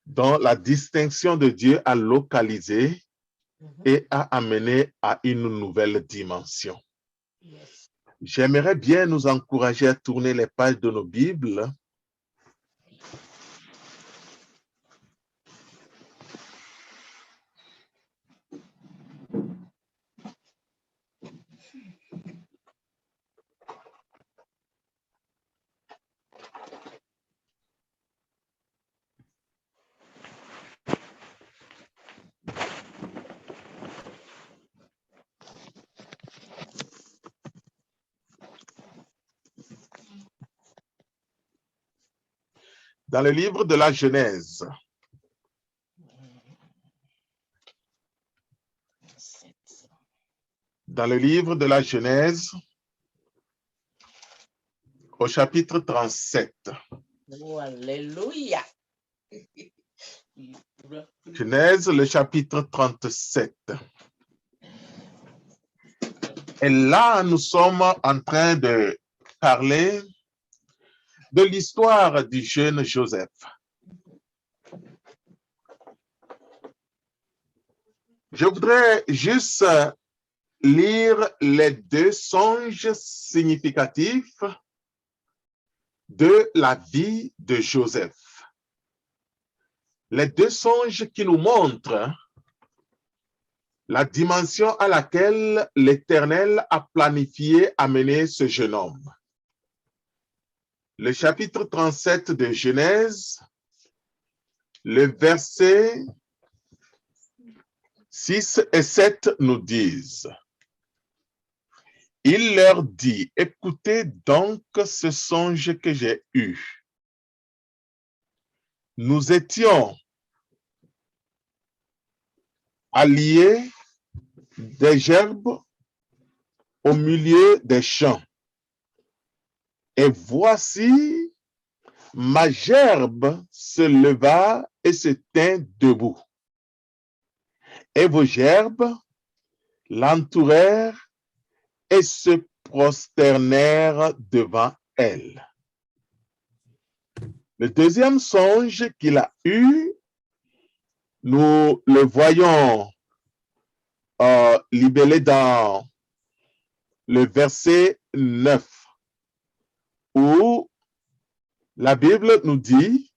dont la distinction de Dieu a localisé et a amené à une nouvelle dimension. J'aimerais bien nous encourager à tourner les pages de nos Bibles. Dans le livre de la Genèse, au chapitre 37. Oh, alléluia. Genèse, le chapitre 37. Et là, nous sommes en train de parler de l'histoire du jeune Joseph. Je voudrais juste lire les deux songes significatifs de la vie de Joseph. Les deux songes qui nous montrent la dimension à laquelle l'Éternel a planifié amener ce jeune homme. Le chapitre 37 de Genèse, le verset 6 et 7 nous disent: il leur dit, écoutez donc ce songe que j'ai eu. Nous étions alliés des gerbes au milieu des champs. Et voici, ma gerbe se leva et se tint debout. Et vos gerbes l'entourèrent et se prosternèrent devant elle. Le deuxième songe qu'il a eu, nous le voyons libellé dans le verset 9, où la Bible nous dit: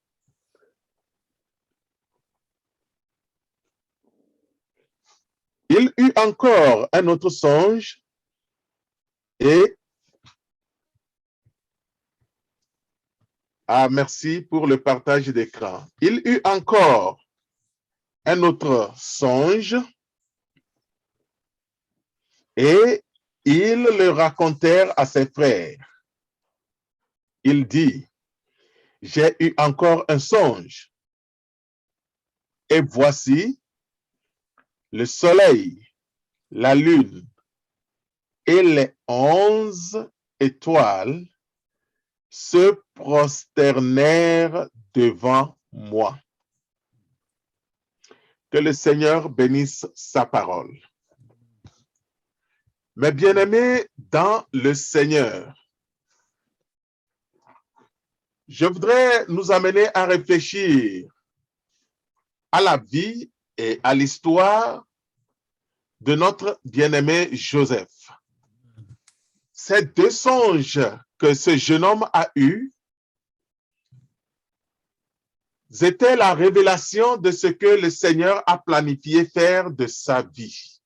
il eut encore un autre songe et merci pour le partage d'écran. Il eut encore un autre songe et ils le racontèrent à ses frères. Il dit: j'ai eu encore un songe. Et voici, le soleil, la lune et les 11 étoiles se prosternèrent devant moi. Que le Seigneur bénisse sa parole. Mes bien-aimés dans le Seigneur, je voudrais nous amener à réfléchir à la vie et à l'histoire de notre bien-aimé Joseph. Ces deux songes que ce jeune homme a eus étaient la révélation de ce que le Seigneur a planifié faire de sa vie.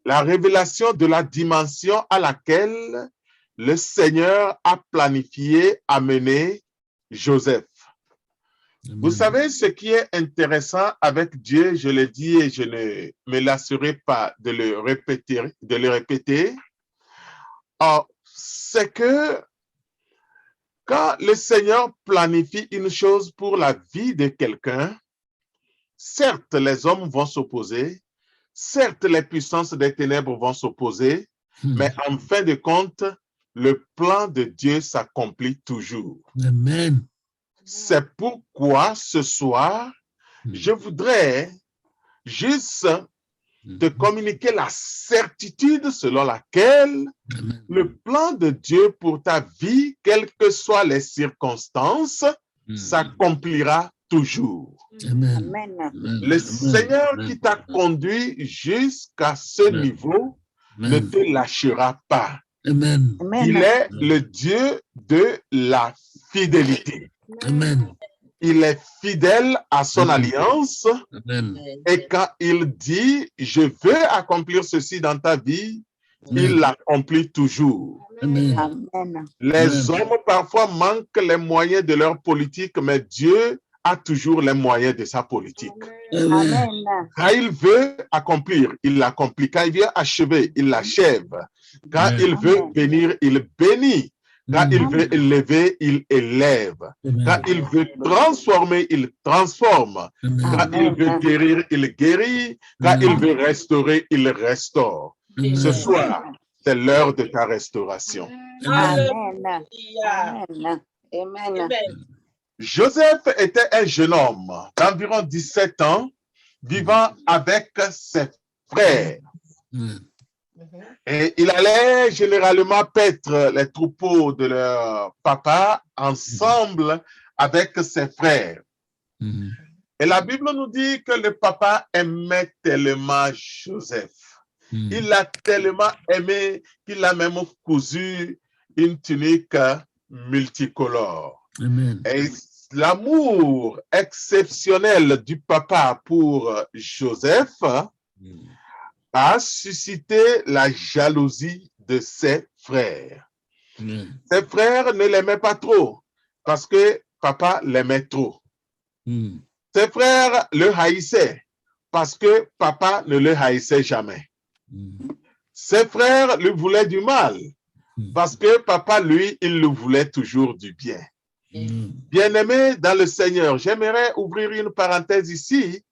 La révélation de la dimension à laquelle le Seigneur a planifié amener Joseph. Vous savez, ce qui est intéressant avec Dieu, je l'ai dit et je ne me lasserai pas de le répéter, c'est que quand le Seigneur planifie une chose pour la vie de quelqu'un, certes, les hommes vont s'opposer, certes, les puissances des ténèbres vont s'opposer, mais en fin de compte, le plan de Dieu s'accomplit toujours. Amen. C'est pourquoi ce soir, je voudrais juste te communiquer la certitude selon laquelle le plan de Dieu pour ta vie, quelles que soient les circonstances, s'accomplira toujours. Amen. Le Seigneur qui t'a conduit jusqu'à ce niveau ne te lâchera pas. Amen. Il est le Dieu de la fidélité. Amen. Il est fidèle à son alliance. Amen. Et quand il dit, je veux accomplir ceci dans ta vie, il l'accomplit toujours. Amen. Les hommes parfois manquent les moyens de leur politique, mais Dieu a toujours les moyens de sa politique. Amen. Quand il veut accomplir, il l'accomplit. Quand il veut achever, il l'achève. Quand il veut bénir, il bénit. Quand il veut élever, il élève. Quand il veut transformer, il transforme. Quand il veut guérir, il guérit. Quand il veut restaurer, il restaure. Ce soir, c'est l'heure de ta restauration. Amen. Joseph était un jeune homme d'environ 17 ans, vivant avec ses frères. Et il allait généralement paître les troupeaux de leur papa ensemble avec ses frères. Et la Bible nous dit que le papa aimait tellement Joseph. Il l'a tellement aimé qu'il a même cousu une tunique multicolore. Et l'amour exceptionnel du papa pour Joseph a suscité la jalousie de ses frères. Ses frères ne l'aimaient pas trop parce que papa l'aimait trop. Ses frères le haïssaient parce que papa ne le haïssait jamais. Ses frères lui voulaient du mal parce que papa, lui, il le voulait toujours du bien. Bien-aimés dans le Seigneur, j'aimerais ouvrir une parenthèse ici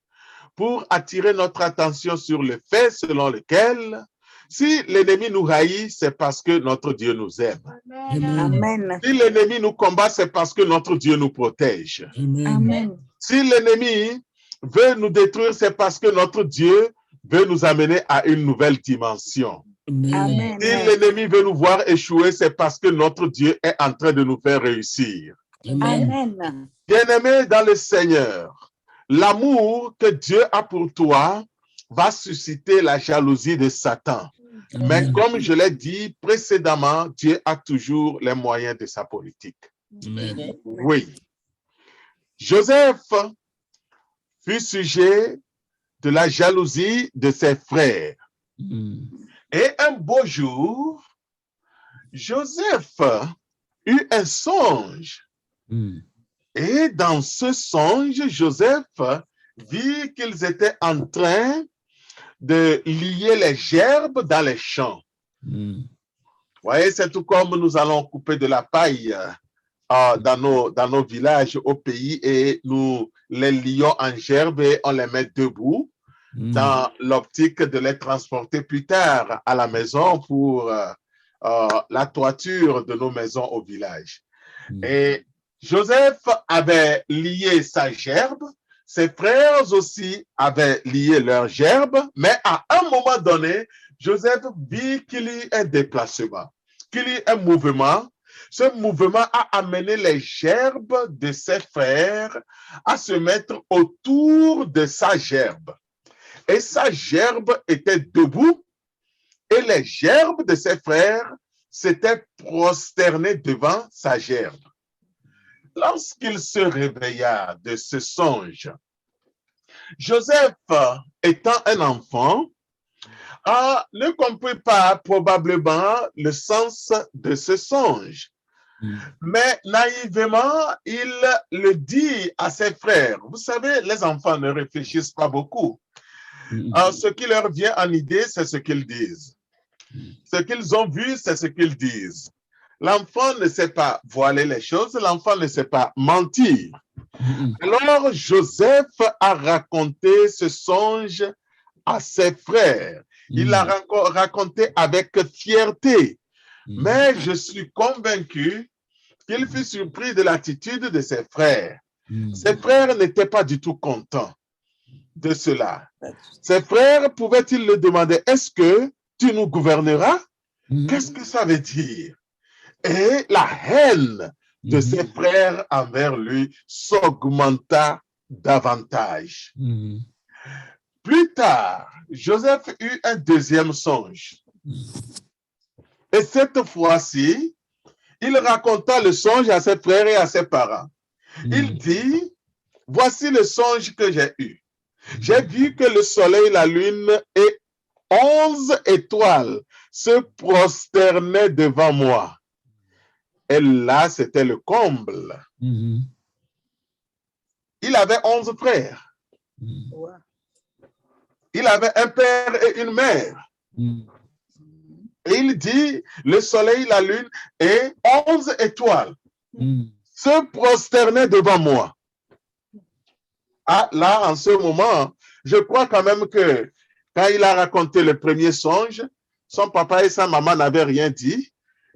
pour attirer notre attention sur le fait selon lequel Si l'ennemi nous haït, c'est parce que notre Dieu nous aime. Amen. Si l'ennemi nous combat, c'est parce que notre Dieu nous protège. Amen. Si l'ennemi veut nous détruire, c'est parce que notre Dieu veut nous amener à une nouvelle dimension. Amen. Si l'ennemi veut nous voir échouer, c'est parce que notre Dieu est en train de nous faire réussir. Amen. Bien-aimé dans le Seigneur, l'amour que Dieu a pour toi va susciter la jalousie de Satan. Mais comme je l'ai dit précédemment, Dieu a toujours les moyens de sa politique. Amen. Oui. Joseph fut sujet de la jalousie de ses frères. Et un beau jour, Joseph eut un songe. Et dans ce songe, Joseph vit qu'ils étaient en train de lier les gerbes dans les champs. Vous voyez, c'est tout comme nous allons couper de la paille dans nos villages au pays et nous les lions en gerbes et on les met debout dans l'optique de les transporter plus tard à la maison pour la toiture de nos maisons au village. Et Joseph avait lié sa gerbe, ses frères aussi avaient lié leur gerbe, mais à un moment donné, Joseph vit qu'il y ait un déplacement, qu'il y ait un mouvement. Ce mouvement a amené les gerbes de ses frères à se mettre autour de sa gerbe. Et sa gerbe était debout et les gerbes de ses frères s'étaient prosternés devant sa gerbe. Lorsqu'il se réveilla de ce songe, Joseph, étant un enfant, ne comprit pas probablement le sens de ce songe. Mais naïvement, il le dit à ses frères. Vous savez, les enfants ne réfléchissent pas beaucoup. Ce qui leur vient en idée, c'est ce qu'ils disent. Ce qu'ils ont vu, c'est ce qu'ils disent. L'enfant ne sait pas voiler les choses, l'enfant ne sait pas mentir. Alors, Joseph a raconté ce songe à ses frères. Il l'a raconté avec fierté. Mais je suis convaincu qu'il fut surpris de l'attitude de ses frères. Ses frères n'étaient pas du tout contents de cela. Ses frères pouvaient-ils le demander, est-ce que tu nous gouverneras? Qu'est-ce que ça veut dire? Et la haine de ses frères envers lui s'augmenta davantage. Plus tard, Joseph eut un deuxième songe. Et cette fois-ci, il raconta le songe à ses frères et à ses parents. Il dit, voici le songe que j'ai eu. J'ai vu que le soleil, la lune et 11 étoiles se prosternaient devant moi. Et là, c'était le comble. Il avait 11 frères. Il avait un père et une mère. Et il dit, le soleil, la lune et 11 étoiles se prosternaient devant moi. Ah, là, en ce moment, je crois quand même que quand il a raconté le premier songe, son papa et sa maman n'avaient rien dit.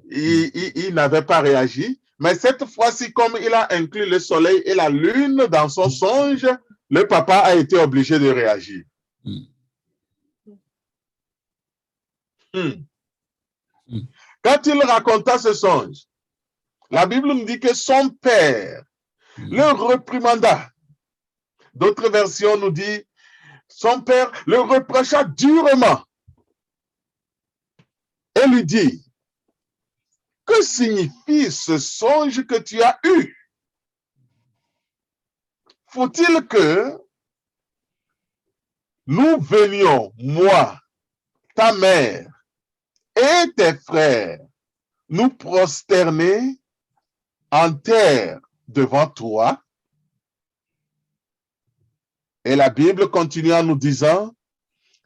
Il n'avait pas réagi. Mais cette fois-ci, comme il a inclus le soleil et la lune dans son songe, le papa a été obligé de réagir. Quand il raconta ce songe, la Bible nous dit que son père le réprimanda. D'autres versions nous disent, son père le reprocha durement et lui dit, que signifie ce songe que tu as eu? Faut-il que nous venions, moi, ta mère et tes frères, nous prosterner en terre devant toi? Et la Bible continue en nous disant,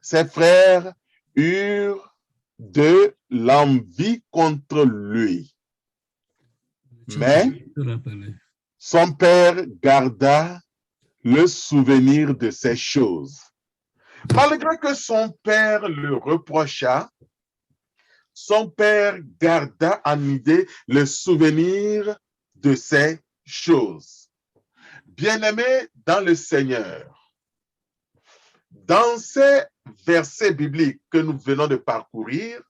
ses frères eurent de l'envie contre lui. Mais son père garda le souvenir de ces choses. Malgré que son père le reprocha, son père garda en idée le souvenir de ces choses. Bien-aimés dans le Seigneur, dans ces versets bibliques que nous venons de parcourir,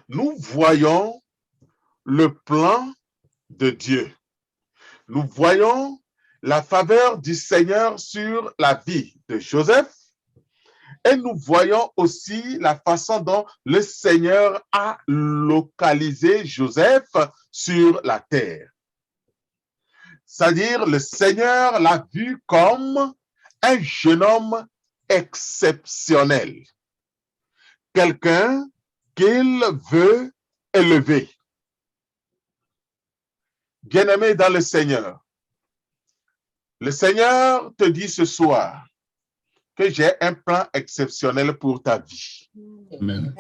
nous voyons le plan de Dieu. Nous voyons la faveur du Seigneur sur la vie de Joseph et nous voyons aussi la façon dont le Seigneur a localisé Joseph sur la terre. C'est-à-dire, le Seigneur l'a vu comme un jeune homme exceptionnel, quelqu'un qu'il veut élever. Bien-aimé dans le Seigneur te dit ce soir que j'ai un plan exceptionnel pour ta vie. Amen.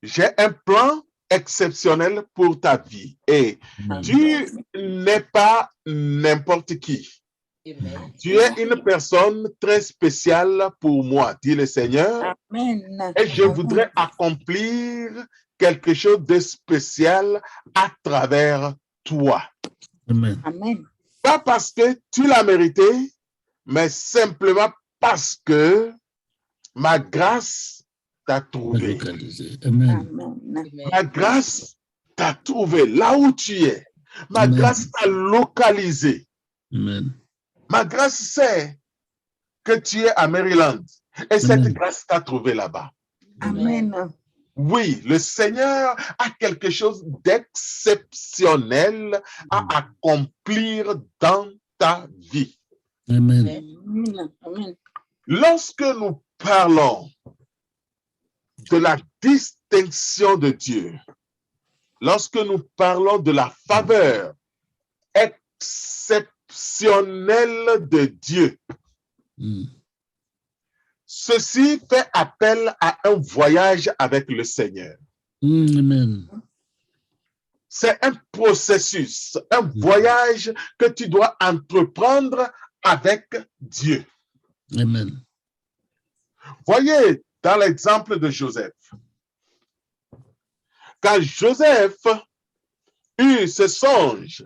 J'ai un plan exceptionnel pour ta vie et tu n'es pas n'importe qui. Amen. Tu es une personne très spéciale pour moi, dit le Seigneur. Amen. Et je voudrais accomplir quelque chose de spécial à travers toi. Amen. Amen. Pas parce que tu l'as mérité, mais simplement parce que ma grâce t'a trouvé. Localisé. Amen. Amen. Ma grâce t'a trouvé là où tu es. Ma Amen. grâce t'a localisé. Amen. Ma grâce sait que tu es à Maryland. Et cette Amen. grâce t'a trouvé là-bas. Amen. Oui, le Seigneur a quelque chose d'exceptionnel à accomplir dans ta vie. Amen. Amen. Lorsque nous parlons de la distinction de Dieu, lorsque nous parlons de la faveur exceptionnelle de Dieu, ceci fait appel à un voyage avec le Seigneur. Amen. C'est un processus, un voyage que tu dois entreprendre avec Dieu. Amen. Voyez dans l'exemple de Joseph. Quand Joseph eut ce songe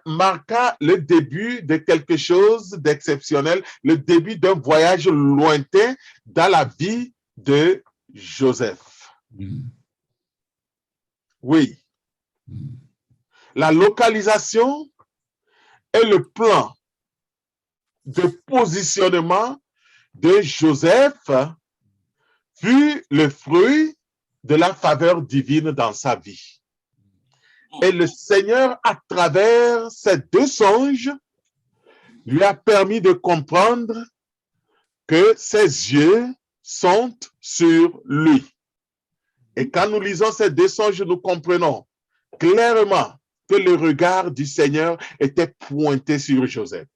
marqua le début de quelque chose d'exceptionnel, le début d'un voyage lointain dans la vie de Joseph. Oui. La localisation et le plan de positionnement de Joseph fut le fruit de la faveur divine dans sa vie. Et le Seigneur, à travers ces deux songes, lui a permis de comprendre que ses yeux sont sur lui. Et quand nous lisons ces deux songes, nous comprenons clairement que le regard du Seigneur était pointé sur Joseph.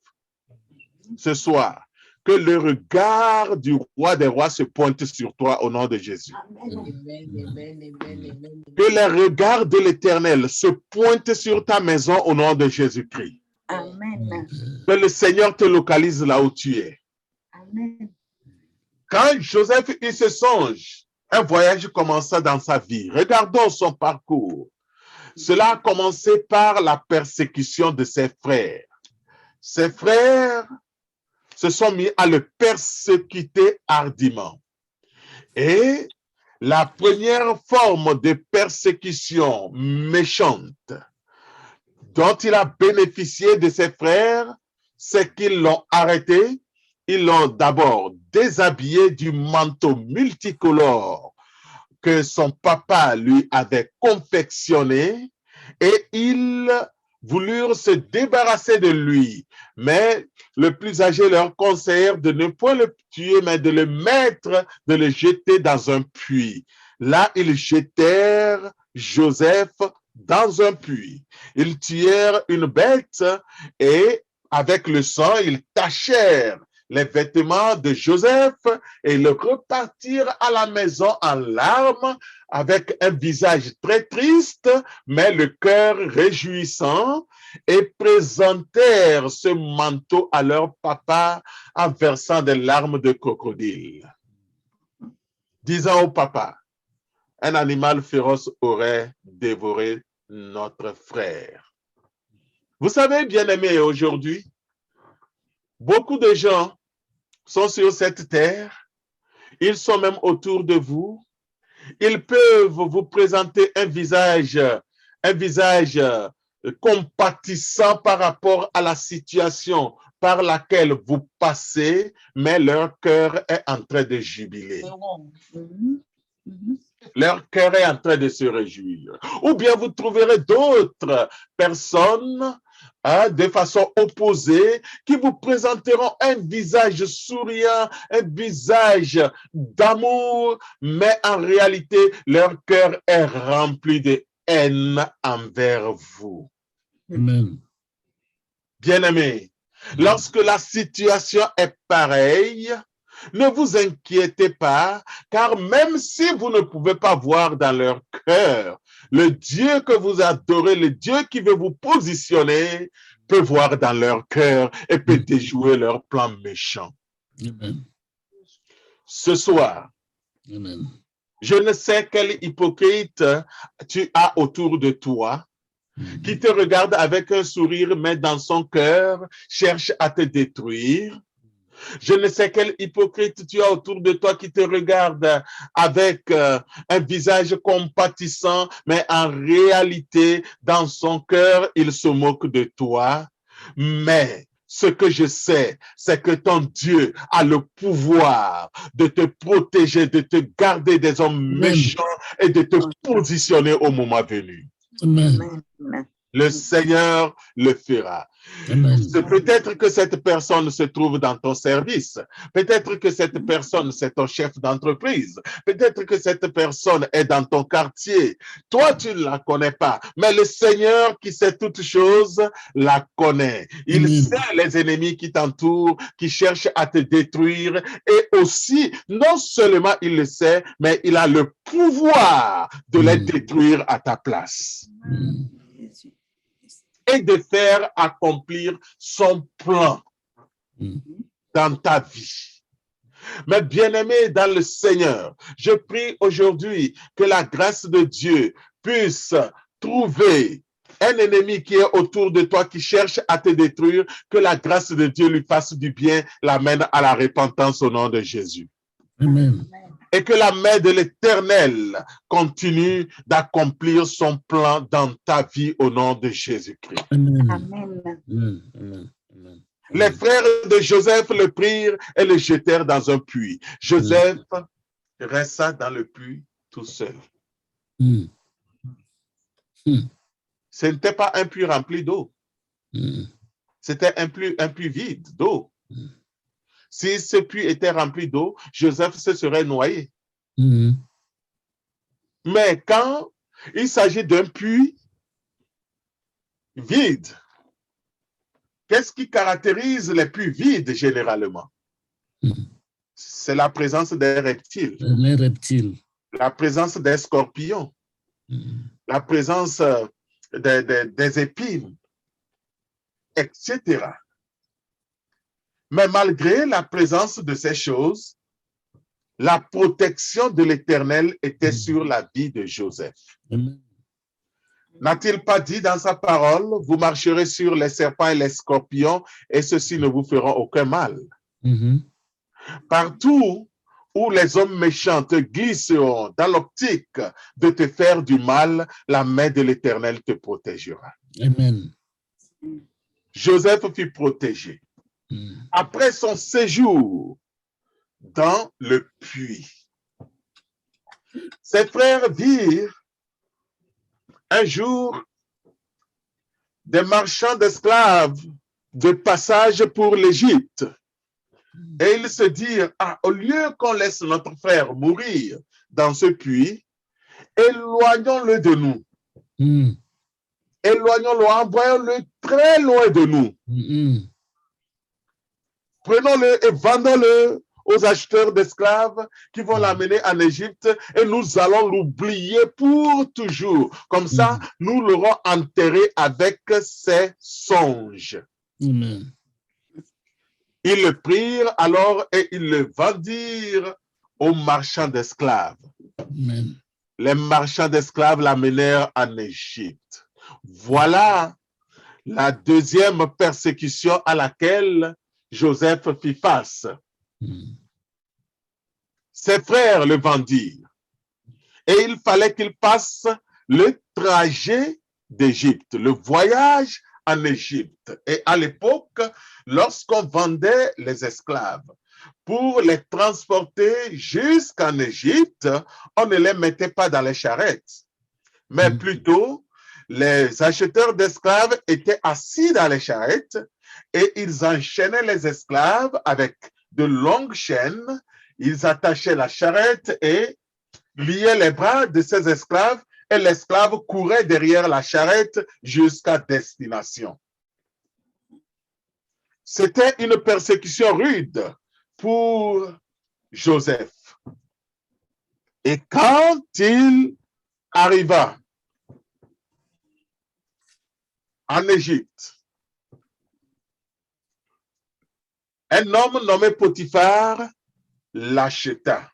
Ce soir, que le regard du roi des rois se pointe sur toi au nom de Jésus. Que le regard de l'Éternel se pointe sur ta maison au nom de Jésus-Christ. Amen. Que le Seigneur te localise là où tu es. Amen. Quand Joseph eut ce songe, un voyage commença dans sa vie. Regardons son parcours. Cela a commencé par la persécution de ses frères. Ses frères se sont mis à le persécuter hardiment. Et la première forme de persécution méchante dont il a bénéficié de ses frères, c'est qu'ils l'ont arrêté. Ils l'ont d'abord déshabillé du manteau multicolore que son papa lui avait confectionné et ils voulurent se débarrasser de lui. Mais le plus âgé leur conseillèrent de ne point le tuer, mais de le mettre, de le jeter dans un puits. Là, ils jetèrent Joseph dans un puits. Ils tuèrent une bête et avec le sang, ils tachèrent les vêtements de Joseph et ils repartirent à la maison en larmes avec un visage très triste, mais le cœur réjouissant, et présentèrent ce manteau à leur papa en versant des larmes de crocodile. disant au papa, un animal féroce aurait dévoré notre frère. Vous savez, bien-aimés, aujourd'hui, beaucoup de gens sont sur cette terre, ils sont même autour de vous, ils peuvent vous présenter un visage compatissant par rapport à la situation par laquelle vous passez, mais leur cœur est en train de jubiler. Leur cœur est en train de se réjouir. Ou bien vous trouverez d'autres personnes de façon opposée qui vous présenteront un visage souriant, un visage d'amour, mais en réalité, leur cœur est rempli de haine envers vous. Amen. Bien-aimés, lorsque la situation est pareille, ne vous inquiétez pas, car même si vous ne pouvez pas voir dans leur cœur, le Dieu que vous adorez, le Dieu qui veut vous positionner, peut voir dans leur cœur et peut déjouer leurs plans méchants. Amen. Ce soir, Amen. je ne sais quel hypocrite tu as autour de toi, qui te regarde avec un sourire, mais dans son cœur cherche à te détruire. Je ne sais quel hypocrite tu as autour de toi qui te regarde avec un visage compatissant, mais en réalité, dans son cœur, il se moque de toi. Mais ce que je sais, c'est que ton Dieu a le pouvoir de te protéger, de te garder des hommes méchants et de te positionner au moment venu. Amen. Le Seigneur le fera. Peut-être que cette personne se trouve dans ton service. Peut-être que cette personne, c'est ton chef d'entreprise. Peut-être que cette personne est dans ton quartier. Toi, tu ne la connais pas. Mais le Seigneur qui sait toutes choses, la connaît. Il sait les ennemis qui t'entourent, qui cherchent à te détruire. Et aussi, non seulement il le sait, mais il a le pouvoir de les détruire à ta place. Et de faire accomplir son plan dans ta vie. Mais bien-aimé dans le Seigneur, je prie aujourd'hui que la grâce de Dieu puisse trouver un ennemi qui est autour de toi, qui cherche à te détruire, que la grâce de Dieu lui fasse du bien, l'amène à la repentance au nom de Jésus. Amen. Et que la main de l'Éternel continue d'accomplir son plan dans ta vie au nom de Jésus-Christ. Amen. Amen. Les frères de Joseph le prirent et le jetèrent dans un puits. Joseph resta dans le puits tout seul. Ce n'était pas un puits rempli d'eau. C'était un puits vide d'eau. Si ce puits était rempli d'eau, Joseph se serait noyé. Mais quand il s'agit d'un puits vide, qu'est-ce qui caractérise les puits vides généralement? C'est la présence des reptiles. Les reptiles. La présence des scorpions. La présence des épines, etc. Mais malgré la présence de ces choses, la protection de l'Éternel était sur la vie de Joseph. N'a-t-il pas dit dans sa parole, vous marcherez sur les serpents et les scorpions et ceux-ci ne vous feront aucun mal. Partout où les hommes méchants te glisseront dans l'optique de te faire du mal, la main de l'Éternel te protégera. Amen. Joseph fut protégé. Après son séjour dans le puits, ses frères virent un jour des marchands d'esclaves de passage pour l'Égypte. Et ils se dirent, au lieu qu'on laisse notre frère mourir dans ce puits, éloignons-le de nous. Éloignons-le, envoyons-le très loin de nous. Prenons-le et vendons-le aux acheteurs d'esclaves qui vont l'amener en Égypte et nous allons l'oublier pour toujours. Comme ça, nous l'aurons enterré avec ses songes. Ils le prirent alors et ils le vendirent aux marchands d'esclaves. Amen. Les marchands d'esclaves l'amenèrent en Égypte. Voilà la deuxième persécution à laquelle Joseph fit face. Ses frères le vendirent et il fallait qu'il passe le trajet d'Égypte, le voyage en Égypte. Et à l'époque, lorsqu'on vendait les esclaves, pour les transporter jusqu'en Égypte, on ne les mettait pas dans les charrettes, mais plutôt les acheteurs d'esclaves étaient assis dans les charrettes et ils enchaînaient les esclaves avec de longues chaînes. Ils attachaient la charrette et liaient les bras de ces esclaves et l'esclave courait derrière la charrette jusqu'à destination. C'était une persécution rude pour Joseph. Et quand il arriva en Égypte, un homme nommé Potiphar l'acheta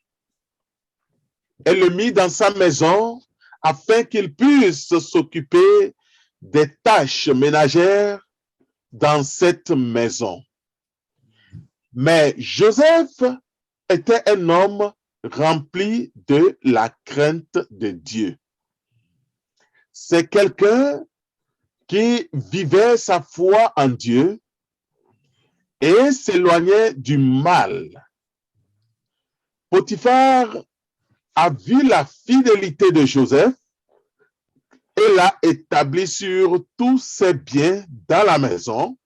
et le mit dans sa maison afin qu'il puisse s'occuper des tâches ménagères dans cette maison. Mais Joseph était un homme rempli de la crainte de Dieu. C'est quelqu'un qui vivait sa foi en Dieu et s'éloignait du mal. Potiphar a vu la fidélité de Joseph et l'a établi sur tous ses biens dans la maison,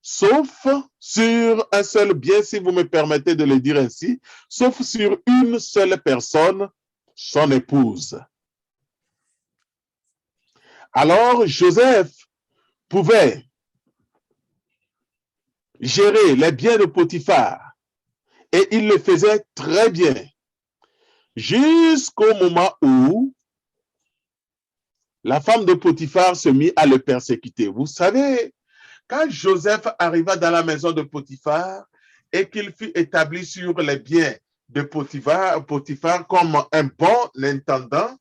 sauf sur un seul bien, si vous me permettez de le dire ainsi, sauf sur une seule personne, son épouse. Alors Joseph pouvait gérer les biens de Potiphar et il le faisait très bien jusqu'au moment où la femme de Potiphar se mit à le persécuter. Vous savez, quand Joseph arriva dans la maison de Potiphar et qu'il fut établi sur les biens de Potiphar comme un bon intendant,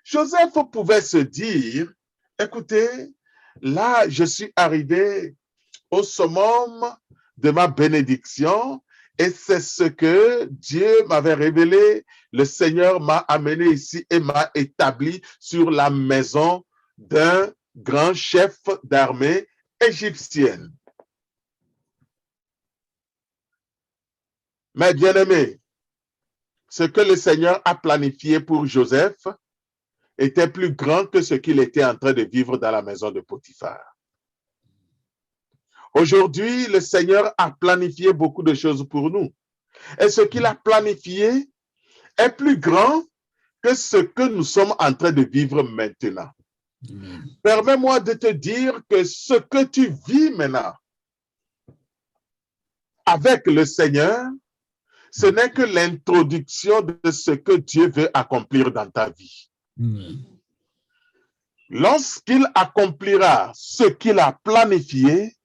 Joseph pouvait se dire, écoutez, là, je suis arrivé au summum de ma bénédiction et c'est ce que Dieu m'avait révélé. Le Seigneur m'a amené ici et m'a établi sur la maison d'un grand chef d'armée égyptienne. Mais bien aimé, ce que le Seigneur a planifié pour Joseph était plus grand que ce qu'il était en train de vivre dans la maison de Potiphar. Aujourd'hui, le Seigneur a planifié beaucoup de choses pour nous. Et ce qu'il a planifié est plus grand que ce que nous sommes en train de vivre maintenant. Permets-moi de te dire que ce que tu vis maintenant avec le Seigneur, ce n'est que l'introduction de ce que Dieu veut accomplir dans ta vie. Lorsqu'il accomplira ce qu'il a planifié,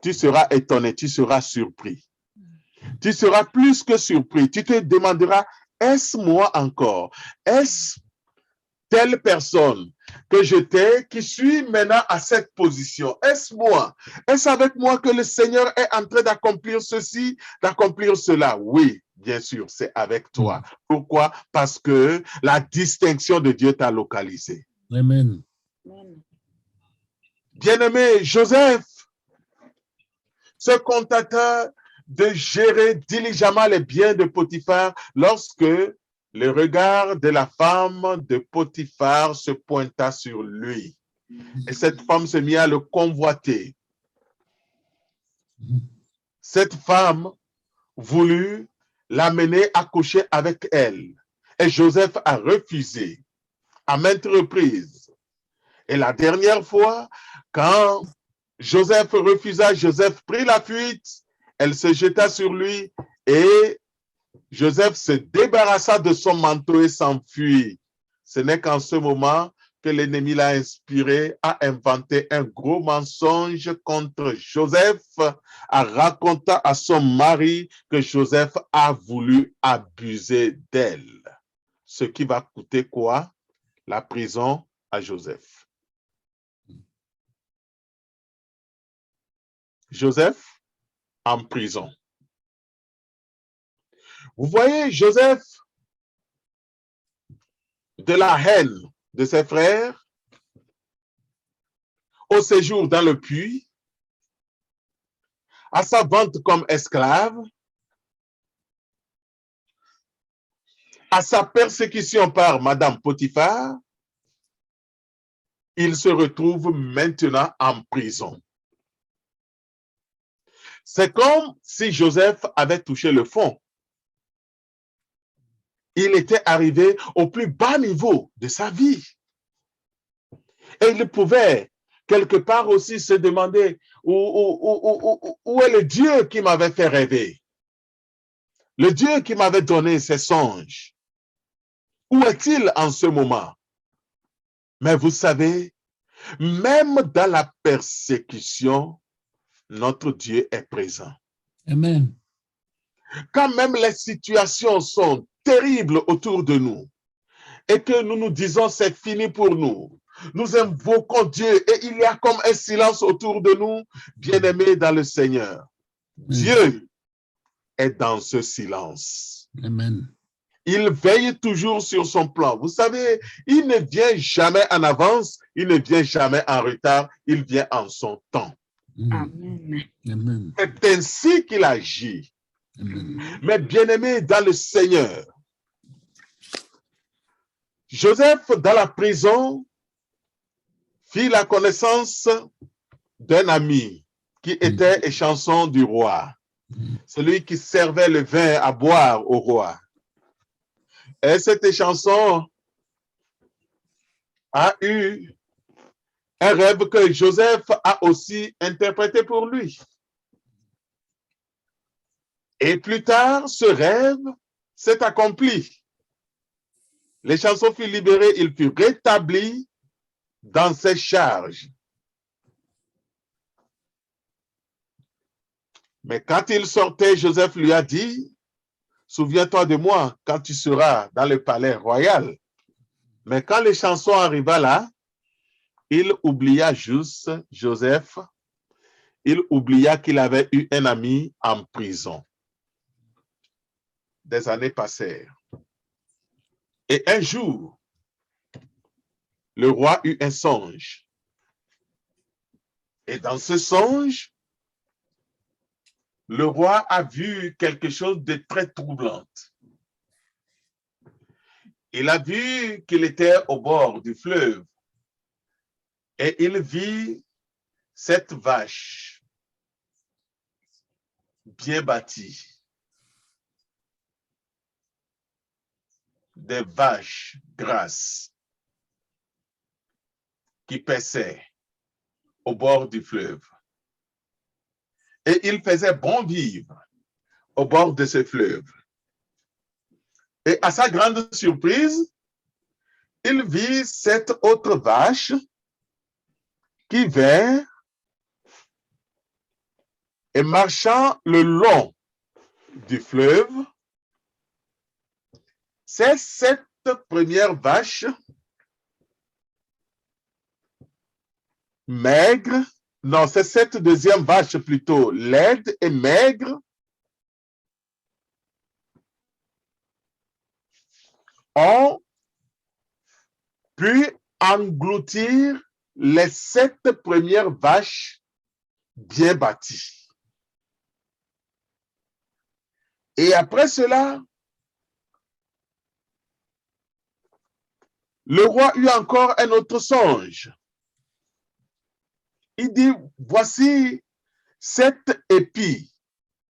tu seras étonné, tu seras surpris. Tu seras plus que surpris. Tu te demanderas, est-ce moi encore? Est-ce telle personne que j'étais qui suis maintenant à cette position? Est-ce moi? Est-ce avec moi que le Seigneur est en train d'accomplir ceci, d'accomplir cela? Oui, bien sûr, c'est avec toi. Pourquoi? Parce que la distinction de Dieu t'a localisé. Amen. Bien-aimé Joseph se contenta de gérer diligemment les biens de Potiphar lorsque le regard de la femme de Potiphar se pointa sur lui. Et cette femme se mit à le convoiter. Cette femme voulut l'amener à coucher avec elle. Et Joseph a refusé à maintes reprises. Et la dernière fois, quand Joseph refusa, Joseph prit la fuite, elle se jeta sur lui et Joseph se débarrassa de son manteau et s'enfuit. Ce n'est qu'en ce moment que l'ennemi l'a inspiré, a inventé un gros mensonge contre Joseph, a raconté à son mari que Joseph a voulu abuser d'elle. Ce qui va coûter quoi? La prison à Joseph. Joseph en prison. Vous voyez, Joseph, de la haine de ses frères, au séjour dans le puits, à sa vente comme esclave, à sa persécution par Madame Potiphar, il se retrouve maintenant en prison. C'est comme si Joseph avait touché le fond. Il était arrivé au plus bas niveau de sa vie. Et il pouvait quelque part aussi se demander où est le Dieu qui m'avait fait rêver? Le Dieu qui m'avait donné ces songes. Où est-il en ce moment? Mais vous savez, même dans la persécution, notre Dieu est présent. Amen. Quand même les situations sont terribles autour de nous et que nous nous disons c'est fini pour nous, nous invoquons Dieu et il y a comme un silence autour de nous, bien-aimés dans le Seigneur. Dieu est dans ce silence. Amen. Il veille toujours sur son plan. Vous savez, il ne vient jamais en avance, il ne vient jamais en retard, il vient en son temps. Amen. Amen. C'est ainsi qu'il agit. Amen. Mais bien-aimés dans le Seigneur, Joseph, dans la prison, fit la connaissance d'un ami qui était échanson du roi, celui qui servait le vin à boire au roi. Et cet échanson a eu un rêve que Joseph a aussi interprété pour lui. Et plus tard, ce rêve s'est accompli. L'échanson fut libéré, il fut rétabli dans ses charges. Mais quand il sortait, Joseph lui a dit, « Souviens-toi de moi quand tu seras dans le palais royal. » Mais quand l'échanson arriva là, il oublia juste Joseph, il oublia qu'il avait eu un ami en prison. Des années passèrent. Et un jour, le roi eut un songe. Et dans ce songe, le roi a vu quelque chose de très troublant. Il a vu qu'il était au bord du fleuve et il vit cette vache bien bâtie. Des vaches grasses qui paissaient au bord du fleuve. Et il faisait bon vivre au bord de ce fleuve. Et à sa grande surprise, il vit cette autre vache qui vint et marchant le long du fleuve. C'est cette première vache maigre, non, c'est cette deuxième vache plutôt laide et maigre, ont pu engloutir les 7 premières vaches bien bâties. Et après cela, le roi eut encore un autre songe. Il dit, voici 7 épis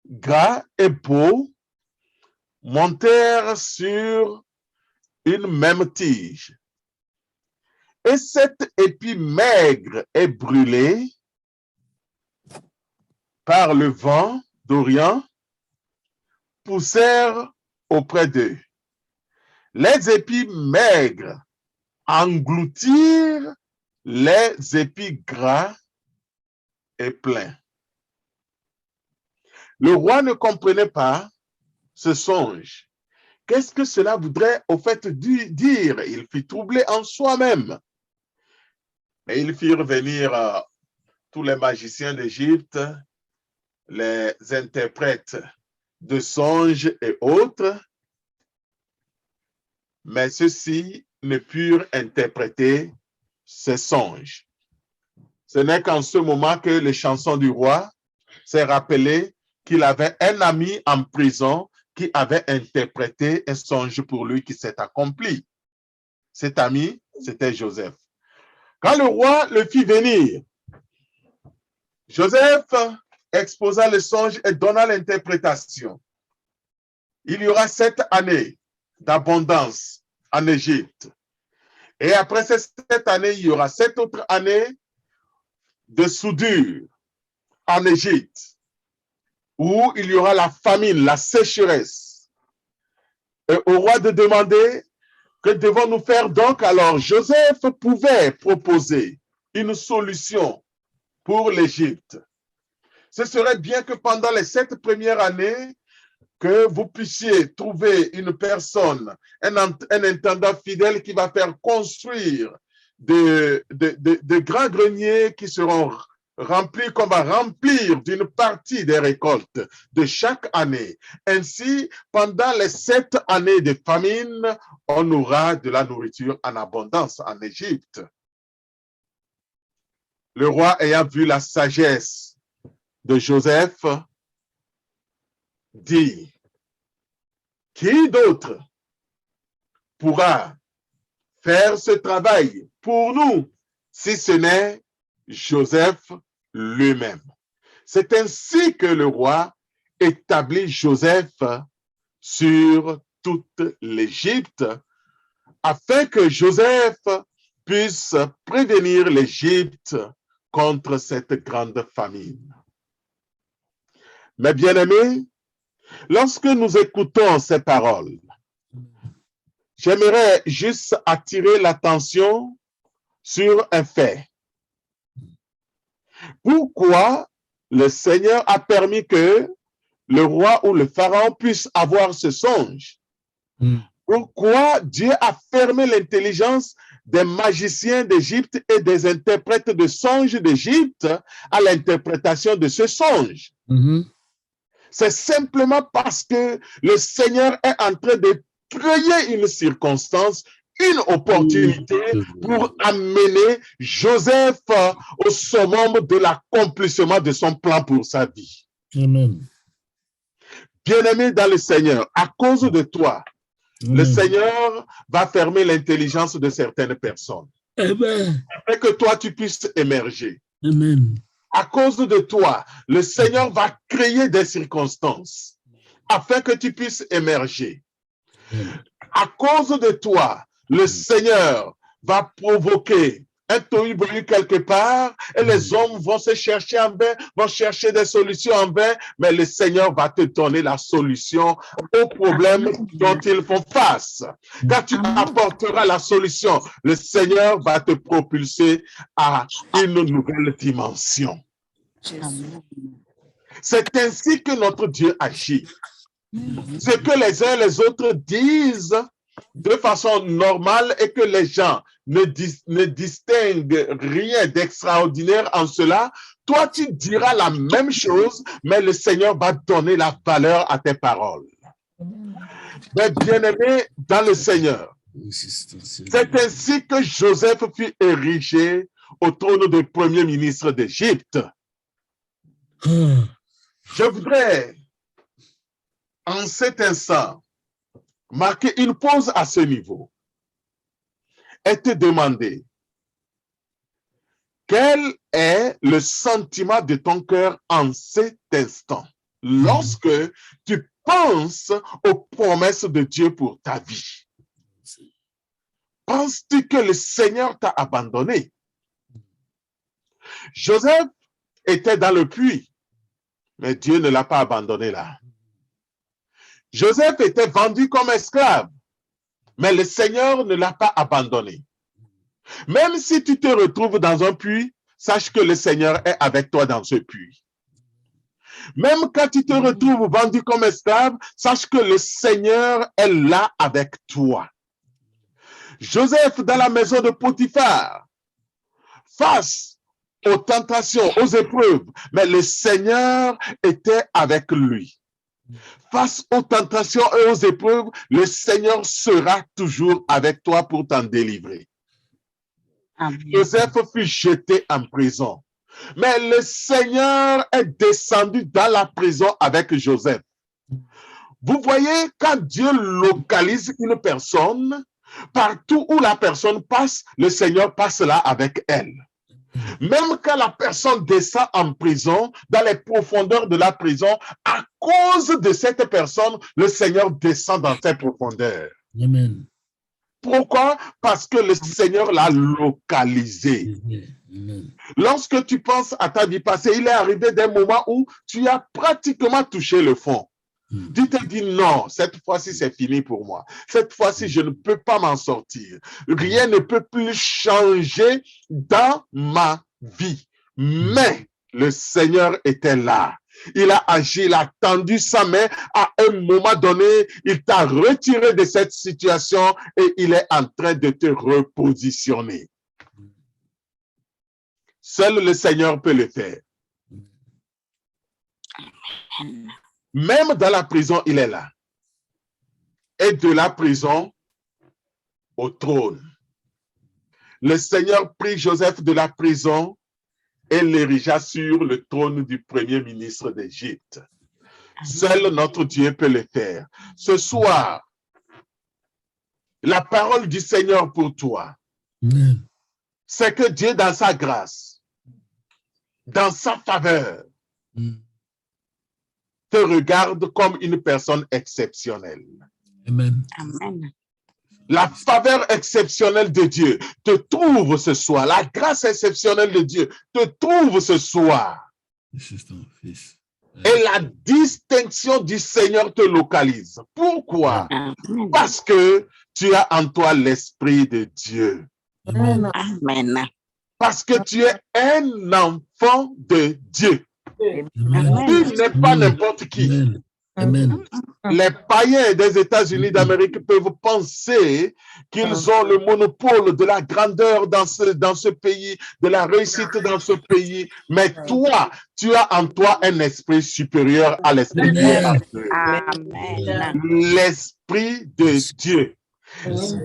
gras et beaux montèrent sur une même tige. Et 7 épis maigres et brûlés par le vent d'Orient poussèrent auprès d'eux. Les épis maigres engloutir les épis gras et pleins. Le roi ne comprenait pas ce songe. Qu'est-ce que cela voudrait au fait dire? Il fut troublé en soi-même. Et il fit revenir tous les magiciens d'Égypte, les interprètes de songes et autres, mais ceux-ci ne purent interpréter ces songes. Ce n'est qu'en ce moment que les chansons du roi s'est rappelé qu'il avait un ami en prison qui avait interprété un songe pour lui qui s'est accompli. Cet ami, c'était Joseph. Quand le roi le fit venir, Joseph exposa le songe et donna l'interprétation. Il y aura 7 années d'abondance en Égypte. Et après ces 7 années, il y aura 7 autres années de soudure en Égypte, où il y aura la famine, la sécheresse. Et au roi de demander, que devons-nous faire donc? Alors Joseph pouvait proposer une solution pour l'Égypte. Ce serait bien que pendant les 7 premières années, que vous puissiez trouver une personne, un intendant fidèle qui va faire construire de grands greniers qui seront remplis, qu'on va remplir d'une partie des récoltes de chaque année. Ainsi, pendant les 7 années de famine, on aura de la nourriture en abondance en Égypte. Le roi ayant vu la sagesse de Joseph, dit, qui d'autre pourra faire ce travail pour nous si ce n'est Joseph lui-même? C'est ainsi que le roi établit Joseph sur toute l'Égypte afin que Joseph puisse prévenir l'Égypte contre cette grande famine. Mes bien-aimés, lorsque nous écoutons ces paroles, j'aimerais juste attirer l'attention sur un fait. Pourquoi le Seigneur a permis que le roi ou le pharaon puisse avoir ce songe? Pourquoi Dieu a fermé l'intelligence des magiciens d'Égypte et des interprètes de songes d'Égypte à l'interprétation de ce songe? C'est simplement parce que le Seigneur est en train de créer une circonstance, une opportunité pour amener Joseph au summum de l'accomplissement de son plan pour sa vie. Amen. Bien-aimé dans le Seigneur, à cause de toi, le Seigneur va fermer l'intelligence de certaines personnes. Amen. Afin que toi, tu puisses émerger. Amen. À cause de toi, le Seigneur va créer des circonstances afin que tu puisses émerger. À cause de toi, le Seigneur va provoquer un tohu-bohu quelque part et les hommes vont se chercher en vain, vont chercher des solutions en vain, mais le Seigneur va te donner la solution aux problèmes dont ils font face. Quand tu apporteras la solution, le Seigneur va te propulser à une nouvelle dimension. C'est ainsi que notre Dieu agit. Ce que les uns et les autres disent de façon normale et que les gens ne distinguent rien d'extraordinaire en cela, toi tu diras la même chose, mais le Seigneur va donner la valeur à tes paroles. Mais bien-aimé dans le Seigneur, c'est ainsi que Joseph fut érigé au trône de premier ministre d'Égypte. Je voudrais en cet instant marquer une pause à ce niveau et te demander quel est le sentiment de ton cœur en cet instant lorsque tu penses aux promesses de Dieu pour ta vie. Penses-tu que le Seigneur t'a abandonné? Joseph était dans le puits, mais Dieu ne l'a pas abandonné là. Joseph était vendu comme esclave, mais le Seigneur ne l'a pas abandonné. Même si tu te retrouves dans un puits, sache que le Seigneur est avec toi dans ce puits. Même quand tu te retrouves vendu comme esclave, sache que le Seigneur est là avec toi. Joseph dans la maison de Potiphar, face aux tentations, aux épreuves, mais le Seigneur était avec lui. Face aux tentations et aux épreuves, le Seigneur sera toujours avec toi pour t'en délivrer. Amen. Joseph fut jeté en prison, mais le Seigneur est descendu dans la prison avec Joseph. Vous voyez, quand Dieu localise une personne, partout où la personne passe, le Seigneur passe là avec elle. Même quand la personne descend en prison, dans les profondeurs de la prison, à cause de cette personne, le Seigneur descend dans ses profondeurs. Amen. Pourquoi? Parce que le Seigneur l'a localisé. Amen. Lorsque tu penses à ta vie passée, il est arrivé des moments où tu as pratiquement touché le fond. Tu te dis non, cette fois-ci c'est fini pour moi. Cette fois-ci je ne peux pas m'en sortir. Rien ne peut plus changer dans ma vie. Mais le Seigneur était là. Il a agi, il a tendu sa main. À un moment donné, il t'a retiré de cette situation et il est en train de te repositionner. Seul le Seigneur peut le faire. Même dans la prison, il est là. Et de la prison au trône. Le Seigneur prit Joseph de la prison et l'érigea sur le trône du premier ministre d'Égypte. Seul notre Dieu peut le faire. Ce soir, la parole du Seigneur pour toi, c'est que Dieu, dans sa grâce, dans sa faveur, te regarde comme une personne exceptionnelle. Amen. Amen. La faveur exceptionnelle de Dieu te trouve ce soir. La grâce exceptionnelle de Dieu te trouve ce soir. Et la distinction du Seigneur te localise. Pourquoi? Amen. Parce que tu as en toi l'Esprit de Dieu. Amen. Amen. Parce que tu es un enfant de Dieu. Amen. Tu n'es pas n'importe qui. Amen. Amen. Les païens des États-Unis d'Amérique peuvent penser qu'ils ont le monopole de la grandeur dans ce pays, de la réussite dans ce pays. Mais toi, tu as en toi un esprit supérieur à l'esprit de Dieu. Amen. L'esprit de Dieu.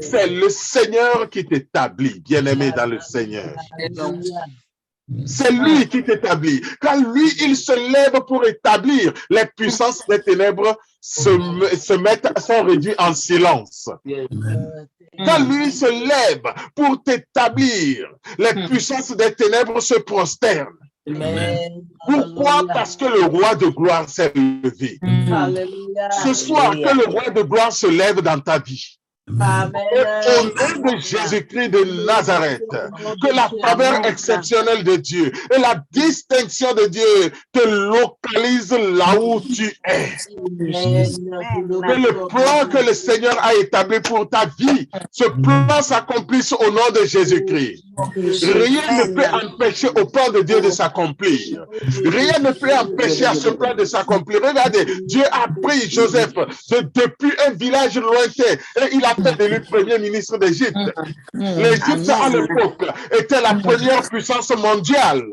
C'est le Seigneur qui t'établit, bien-aimé dans le Seigneur. C'est lui qui t'établit. Quand lui, il se lève pour établir, les puissances des ténèbres sont réduites en silence. Quand lui se lève pour t'établir, les puissances des ténèbres se prosternent. Pourquoi? Parce que le roi de gloire s'est levé. Ce soir, que le roi de gloire se lève dans ta vie. Amen. Au nom de Jésus-Christ de Nazareth, que la faveur exceptionnelle de Dieu et la distinction de Dieu te localisent là où tu es. Que le plan que le Seigneur a établi pour ta vie, ce plan s'accomplisse au nom de Jésus-Christ. Rien ne peut empêcher au plan de Dieu de s'accomplir. Rien ne peut empêcher à ce plan de s'accomplir. Regardez, Dieu a pris Joseph depuis un village lointain et il a fait de lui premier ministre d'Égypte. L'Égypte à l'époque était la première puissance mondiale.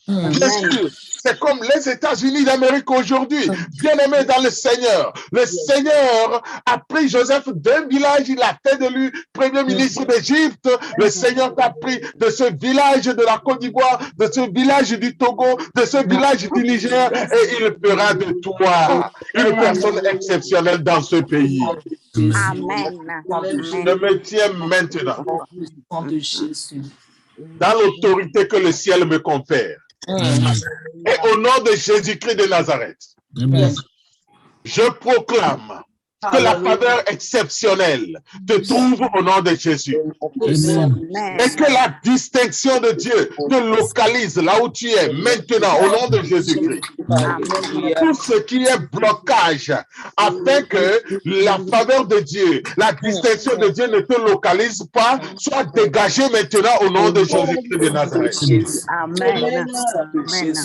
Bien sûr, c'est comme les États-Unis d'Amérique aujourd'hui. Bien-aimé dans le Seigneur a pris Joseph d'un village, il a fait de lui premier ministre d'Égypte. Le Seigneur t'a pris de ce village de la Côte d'Ivoire, de ce village du Togo, de ce village du Niger, et il fera de toi une personne exceptionnelle dans ce pays. Amen. Je me tiens maintenant dans l'autorité que le ciel me confère. Et au nom de Jésus-Christ de Nazareth, je proclame Que la faveur exceptionnelle te trouve au nom de Jésus. Et que la distinction de Dieu te localise là où tu es maintenant au nom de Jésus-Christ. Tout ce qui est blocage afin que la faveur de Dieu, la distinction de Dieu ne te localise pas, soit dégagée maintenant au nom de Jésus-Christ de Nazareth. Amen.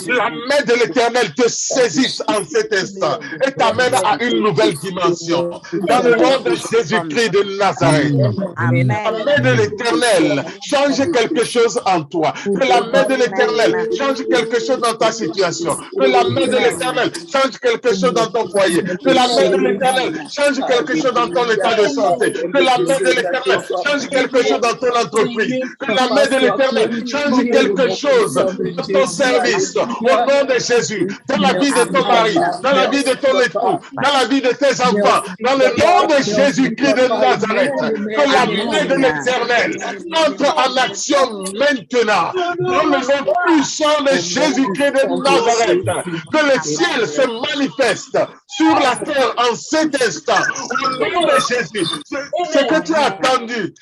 La main de l'Éternel te saisisse en cet instant et t'amène à une nouvelle dimension. Dans le nom de Jésus-Christ de Nazareth. Amen. La main de l'Éternel change quelque chose en toi. Que la main de l'Éternel change quelque chose dans ta situation. Que la main de l'Éternel change quelque chose dans ton foyer. Que la main de l'Éternel change quelque chose dans ton état de santé. Que la main de l'Éternel change quelque chose dans ton entreprise. Que la main de l'Éternel change quelque chose dans ton service. Au nom de Jésus, dans la vie de ton mari, dans la vie de ton époux, dans la vie de tes enfants, dans le nom de Jésus-Christ de Nazareth, que la main de l'Éternel entre en action maintenant, dans le nom puissant de Jésus-Christ de Nazareth, que le ciel se manifeste sur la terre en cet instant, au nom de Jésus. Ce que tu as attendu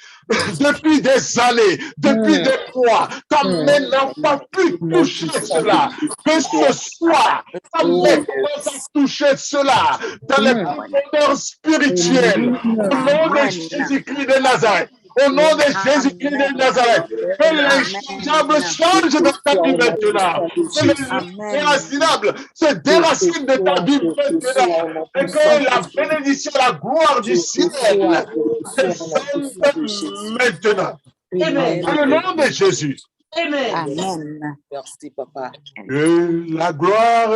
depuis des années, depuis des mois, ta main n'a pas pu toucher cela. Que ce soit, ta main commence à toucher cela dans les profondeurs spirituelles. Au nom de Jésus-Christ de Nazareth. Au nom de Jésus-Christ de Nazareth, que l'inchangeable change de ta vie maintenant. Que l'irracinable se déracine de ta vie maintenant. Et que la bénédiction, la gloire du ciel descende maintenant. Amen. Dans le nom de Jésus. Amen. Merci, papa. Que la gloire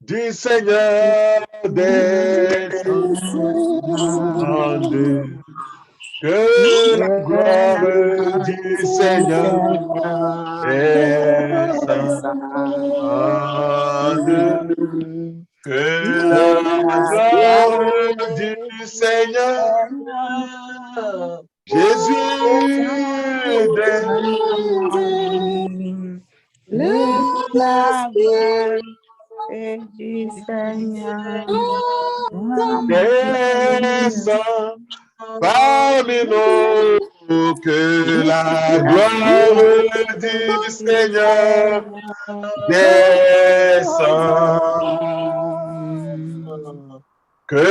du Seigneur descende. Que la gloire du Seigneur descende. Que la gloire du Seigneur Jésus descende. La gloire du Seigneur descend parmi nous. Que la gloire du Seigneur descend. Que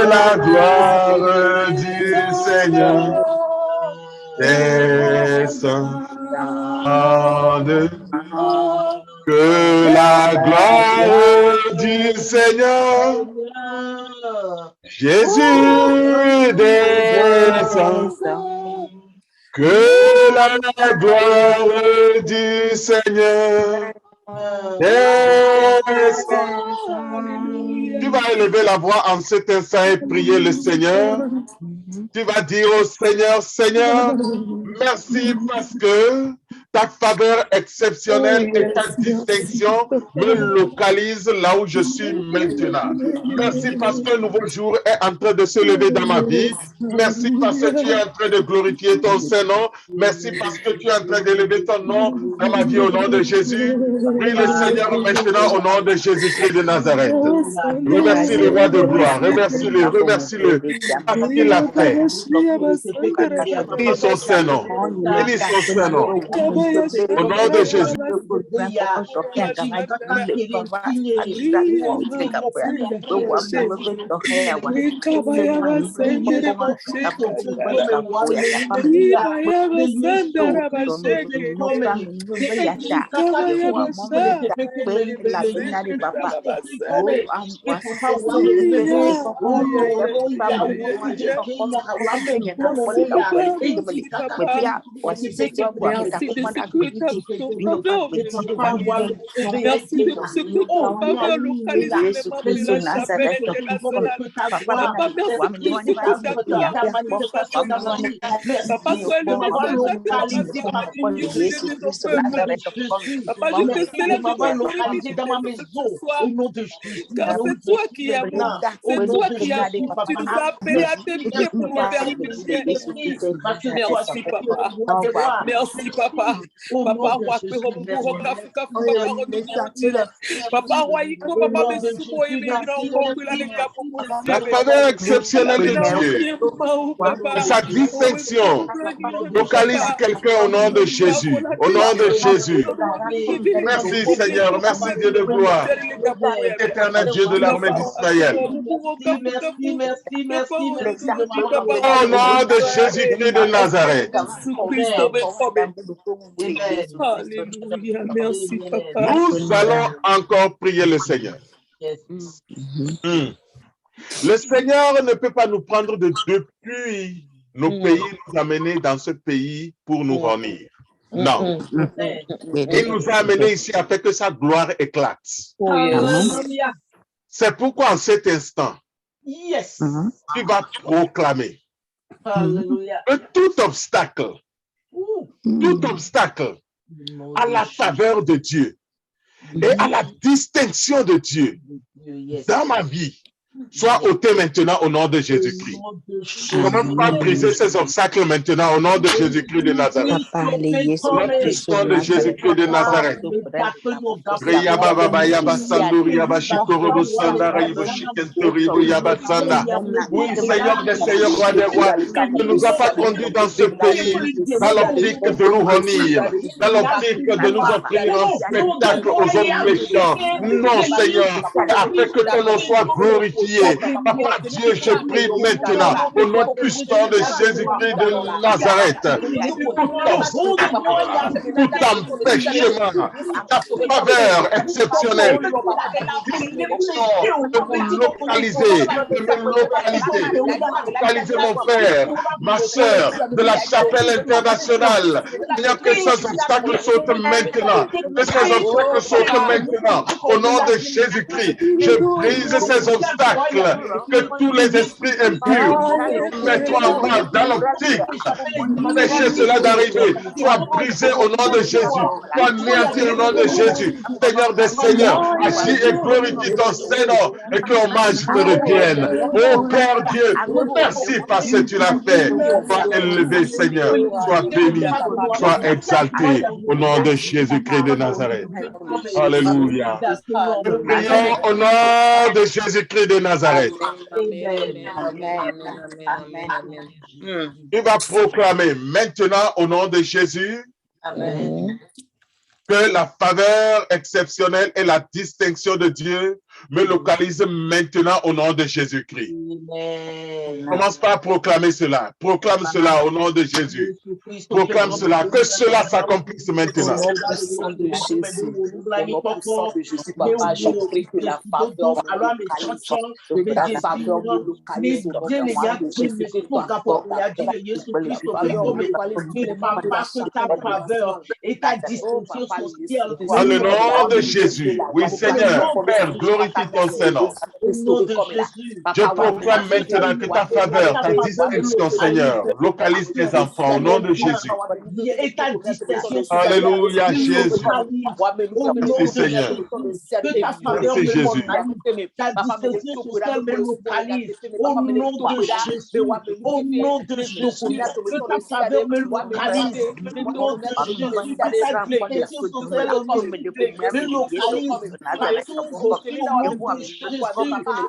la gloire du Seigneur descende. Que la gloire du Seigneur Jésus descend. Que la gloire du Seigneur descend. Tu vas élever la voix en cet instant et prier le Seigneur. Tu vas dire au Seigneur, Seigneur, merci parce que ta faveur exceptionnelle et ta distinction me localisent là où je suis maintenant. Merci parce qu'un nouveau jour est en train de se lever dans ma vie. Merci parce que tu es en train de glorifier ton Saint-Nom. Merci parce que tu es en train d'élever ton nom dans ma vie au nom de Jésus. Prie le Seigneur maintenant au nom de Jésus-Christ de Nazareth. Remercie le roi de gloire. Remercie-le. Remercie-le parce qu'il l'a fait. Bénis son Saint-Nom. Bénis son Saint-Nom. Au nom de Jésus. Car c'est toi qui es bon, c'est toi qui as tout. Tu nous as appelés à tes pieds pour nous faire du bien. Merci papa. Merci papa. Papa, roi, pe hobu ho kafu kafu papa renouveau. Papa, roi, iko papa me suko il est encore que la les capos. La faveur exceptionnelle de Dieu et sa distinction localise quelqu'un au nom de Jésus. Au nom de Jésus. Merci Seigneur, merci Dieu de gloire. Éternel Dieu de l'armée d'Israël. Au nom de Jésus-Christ de Nazareth. Alléluia, merci papa. Nous allons encore prier le Seigneur. Le Seigneur ne peut pas nous prendre depuis nos pays, nous amener dans ce pays pour nous réunir. Non. Il nous a amenés ici afin que sa gloire éclate. C'est pourquoi en cet instant, tu vas proclamer que tout obstacle à la faveur de Dieu et à la distinction de Dieu dans ma vie soit ôté maintenant au nom de Jésus-Christ. Commence par briser ces obstacles maintenant au nom de Jésus-Christ de Nazareth. Au nom de Jésus-Christ de Nazareth. Oui, Seigneur des Seigneurs, roi des rois, tu ne nous as pas conduits dans ce pays dans l'optique de nous réunir, dans l'optique de nous offrir un spectacle aux hommes méchants. Non, Seigneur, afin que ton nom soit glorifié. Papa Dieu, je prie maintenant au nom puissant de Jésus-Christ de Nazareth. Tout empêchement, ta faveur exceptionnelle, de localiser mon frère, ma soeur de la chapelle internationale. Seigneur, que ces obstacles sautent maintenant. Que ces obstacles sautent maintenant. Au nom de Jésus-Christ, je brise ces obstacles. Que tous les esprits impurs mettent en main dans l'optique empêcher cela d'arriver, soit brisé au nom de Jésus, soit anéanti au nom de Jésus. Seigneur des Seigneurs, agis et glorifie ton Seigneur et que l'hommage te revienne. Oh Père Dieu, merci parce que tu l'as fait. Sois élevé Seigneur, sois béni, sois exalté au nom de Jésus-Christ de Nazareth. Alléluia. Nous prions au nom de Jésus-Christ de Nazareth. Tu vas proclamer maintenant au nom de Jésus que la faveur exceptionnelle et la distinction de Dieu me localisent maintenant au nom de Jésus-Christ. Commence par à proclamer cela. Proclame cela au nom de Jésus. Proclame cela. Que cela s'accomplisse maintenant. Dans le nom de Jésus. Oui, Seigneur, Père, glorifie ton Seigneur. Je proclame maintenant que ta faveur, ta distinction, Seigneur, localise tes enfants au nom de Jésus. Alléluia, Jésus. Merci, Seigneur. Merci, Jésus. Ta distinction sociale me localise au nom de Jésus. Au nom de Jésus. Que ta faveur me localise au nom de Jésus. Ta distinction sociale me localise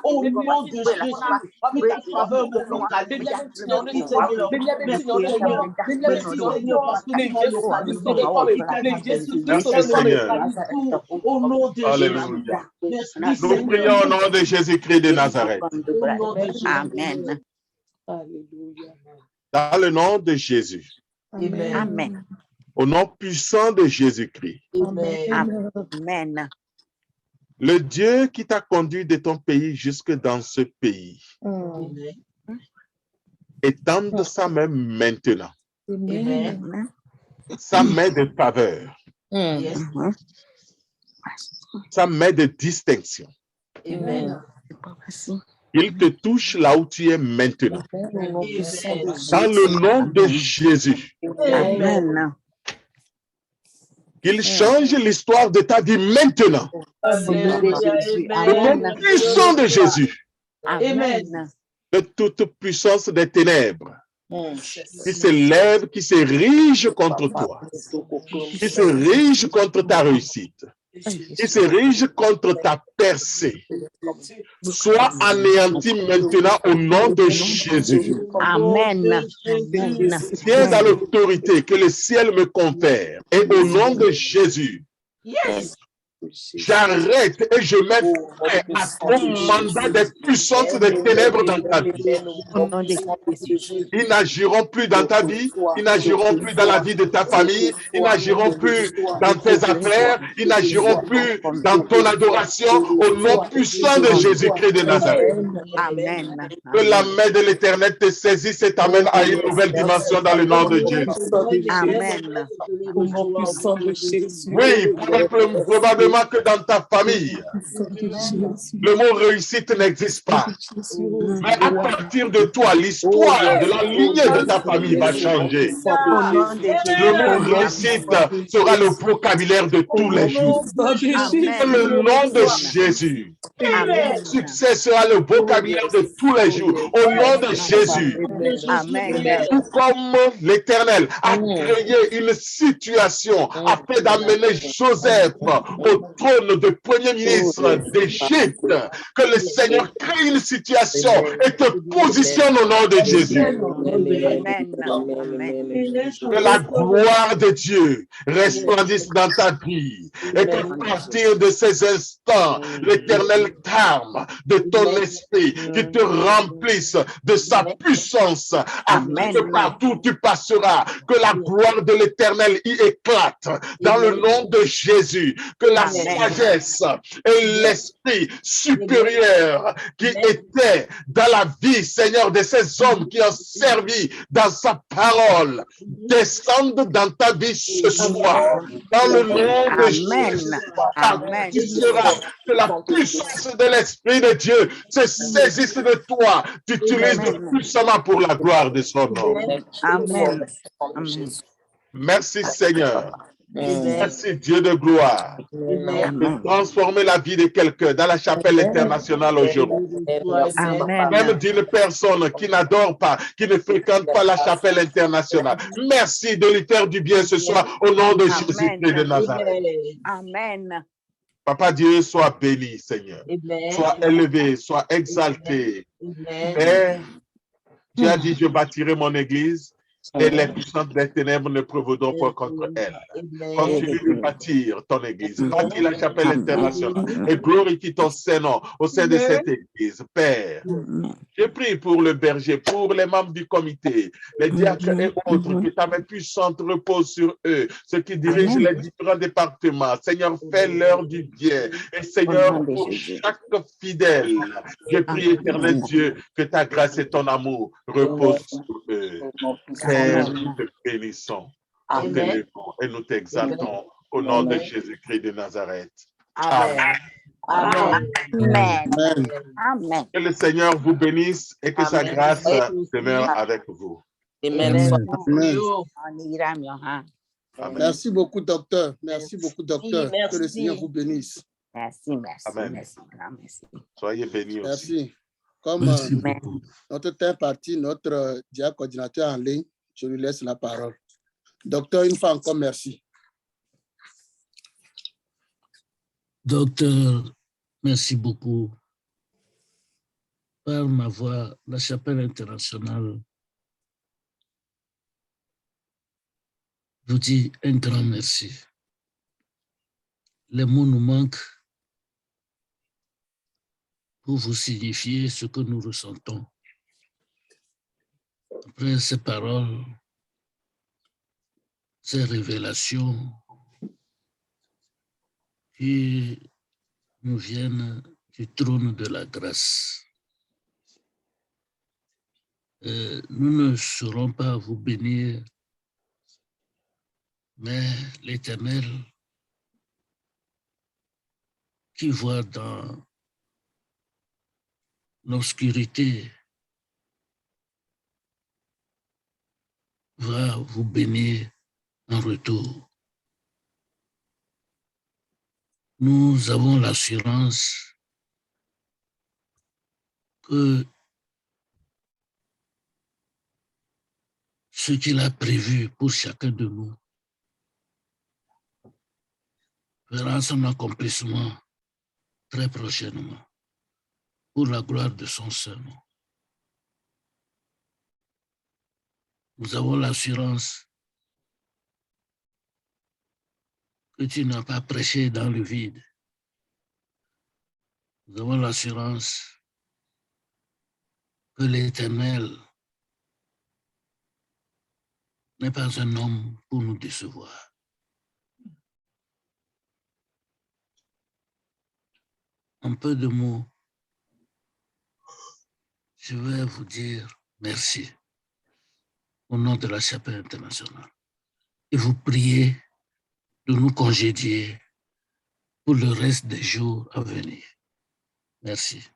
au nom de Jésus. Que ta faveur me localise. Merci, Seigneur. Au nom de Alléluia. Jésus. Nous prions au nom de Jésus-Christ de Nazareth. Amen. Dans le nom de Jésus. Amen. Au nom puissant de Jésus-Christ. Amen. Le Dieu qui t'a conduit de ton pays jusque dans ce pays. Étende sa main maintenant. Sa main de faveur. Sa main de distinction. Il te touche là où tu es maintenant. Dans le nom de Jésus. Amen. Qu'il change l'histoire de ta vie maintenant. Le nom puissant de Jésus. Amen. De toute puissance des ténèbres. qui s'élève, qui s'érige contre toi, qui s'érige contre ta réussite, qui s'érige contre ta percée, soit anéanti maintenant au nom de Jésus. Amen. Viens dans l'autorité que le ciel me confère et au nom de Jésus, j'arrête et je mets fin à ton mandat des puissances des ténèbres dans ta vie. Ils n'agiront plus dans ta vie, ils n'agiront plus dans la vie de ta famille, ils n'agiront plus dans tes affaires, ils n'agiront plus dans ton adoration au nom puissant de Jésus-Christ de Nazareth. Amen. Que la main de l'Éternel te saisisse et t'amène à une nouvelle dimension dans le nom de Jésus. Amen. Au nom puissant de Jésus. Oui, probablement que dans ta famille, le mot réussite n'existe pas. Mais à partir de toi, l'histoire de la lignée de ta famille va changer. Le mot réussite sera le vocabulaire de tous les jours. Dans le nom de Jésus. Succès sera le vocabulaire de tous les jours. Au nom de Jésus. Tout comme l'Éternel a créé une situation afin d'amener Joseph au trône de premier ministre d'Égypte, que le Seigneur crée une situation et te positionne au nom de Jésus. Que la gloire de Dieu resplendisse dans ta vie et qu'à partir de ces instants, l'Éternel t'arme de ton esprit, qui te remplisse de sa puissance, afin que partout tu passeras, que la gloire de l'Éternel y éclate dans le nom de Jésus, que la sagesse et l'esprit supérieur qui était dans la vie, Seigneur, de ces hommes qui ont servi dans sa parole, descendent dans ta vie ce soir, dans le nom de Jésus. Tu seras que la puissance de l'Esprit de Dieu se saisisse de toi, tu utilises puissamment pour la gloire de son nom. Amen. Merci Seigneur. Merci Dieu de gloire de transformer la vie de quelqu'un dans la chapelle internationale aujourd'hui. Même d'une personne qui n'adore pas, qui ne fréquente pas la chapelle internationale. Merci de lui faire du bien ce soir au nom de Jésus-Christ de Nazareth. Amen. Papa Dieu, sois béni, Seigneur. Sois élevé, sois exalté. Père, tu as dit, je bâtirai mon église. Et les puissances des ténèbres ne prévaudront pas contre elle. Continue de bâtir ton église, bâtis la chapelle internationale et glorifie ton Saint-Nom au sein de cette église. Père, je prie pour le berger, pour les membres du comité, les diacres et autres, que ta main puissante repose sur eux, ceux qui dirigent les différents départements. Seigneur, fais-leur du bien. Et Seigneur, pour chaque fidèle, je prie, éternel Dieu, que ta grâce et ton amour reposent sur eux. Père, nous te bénissons, nous t'élevons et nous t'exaltons au nom de Jésus-Christ de Nazareth. Amen. Amen. Que le Seigneur vous bénisse et que sa grâce demeure avec vous. Amen. Amen. Merci beaucoup, docteur. Merci beaucoup, docteur. Que le Seigneur vous bénisse. Merci, merci. Amen. Merci. Soyez bénis aussi. Merci. Comme notre temps est parti, notre diacre coordinateur en ligne, je lui laisse la parole. Docteur, une fois encore, merci. Docteur, merci beaucoup. Par ma voix, la chapelle internationale vous dit un grand merci. Les mots nous manquent pour vous signifier ce que nous ressentons. Après ces paroles, ces révélations qui nous viennent du trône de la grâce, nous ne saurons pas vous bénir, mais l'Éternel qui voit dans l'obscurité va vous bénir en retour. Nous avons l'assurance que ce qu'il a prévu pour chacun de nous verra son accomplissement très prochainement pour la gloire de son Saint-Nom. Nous avons l'assurance que tu n'as pas prêché dans le vide. Nous avons l'assurance que l'Éternel n'est pas un homme pour nous décevoir. En peu de mots, je vais vous dire merci au nom de la Chapelle internationale et vous prier de nous congédier pour le reste des jours à venir. Merci.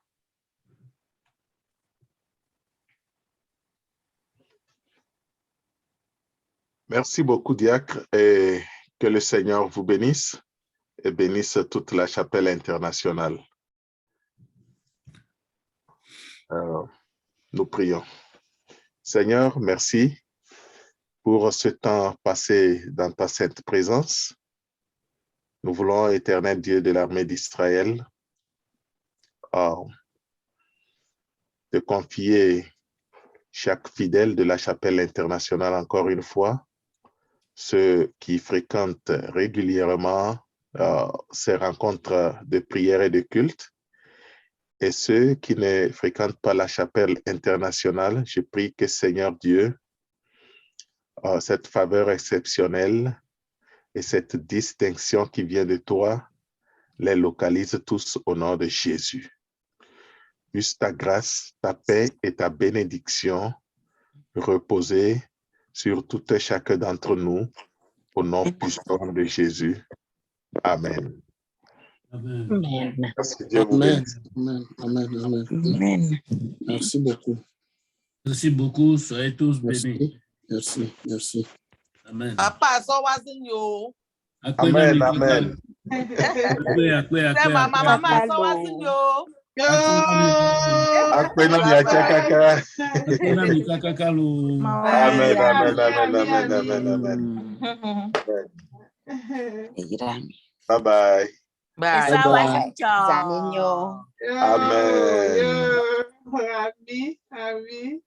Merci beaucoup, diacre, et que le Seigneur vous bénisse et bénisse toute la Chapelle internationale. Nous prions. Seigneur, merci pour ce temps passé dans ta sainte présence. Nous voulons, éternel Dieu de l'armée d'Israël, te confier chaque fidèle de la Chapelle internationale encore une fois, ceux qui fréquentent régulièrement ces rencontres de prière et de culte, et ceux qui ne fréquentent pas la Chapelle internationale. Je prie que, Seigneur Dieu, cette faveur exceptionnelle et cette distinction qui vient de toi, les localise tous au nom de Jésus. Puisse ta grâce, ta paix et ta bénédiction reposer sur tout et chacun d'entre nous, au nom puissant de Jésus. Amen. Amen. Amen. Merci, Dieu vous Amen. bénisse. Amen. Amen. Amen. Merci beaucoup. Merci beaucoup. Soyez tous bénis. Merci. Merci. Amen. Papa, so was in you. Amen. Amen. Mama, so was in you. Akwena biachakaka. Amen. Amen. Amen. Amen. Amen. Amen. Bye bye. Bye. Bye. Zaninho. Amen. Ami.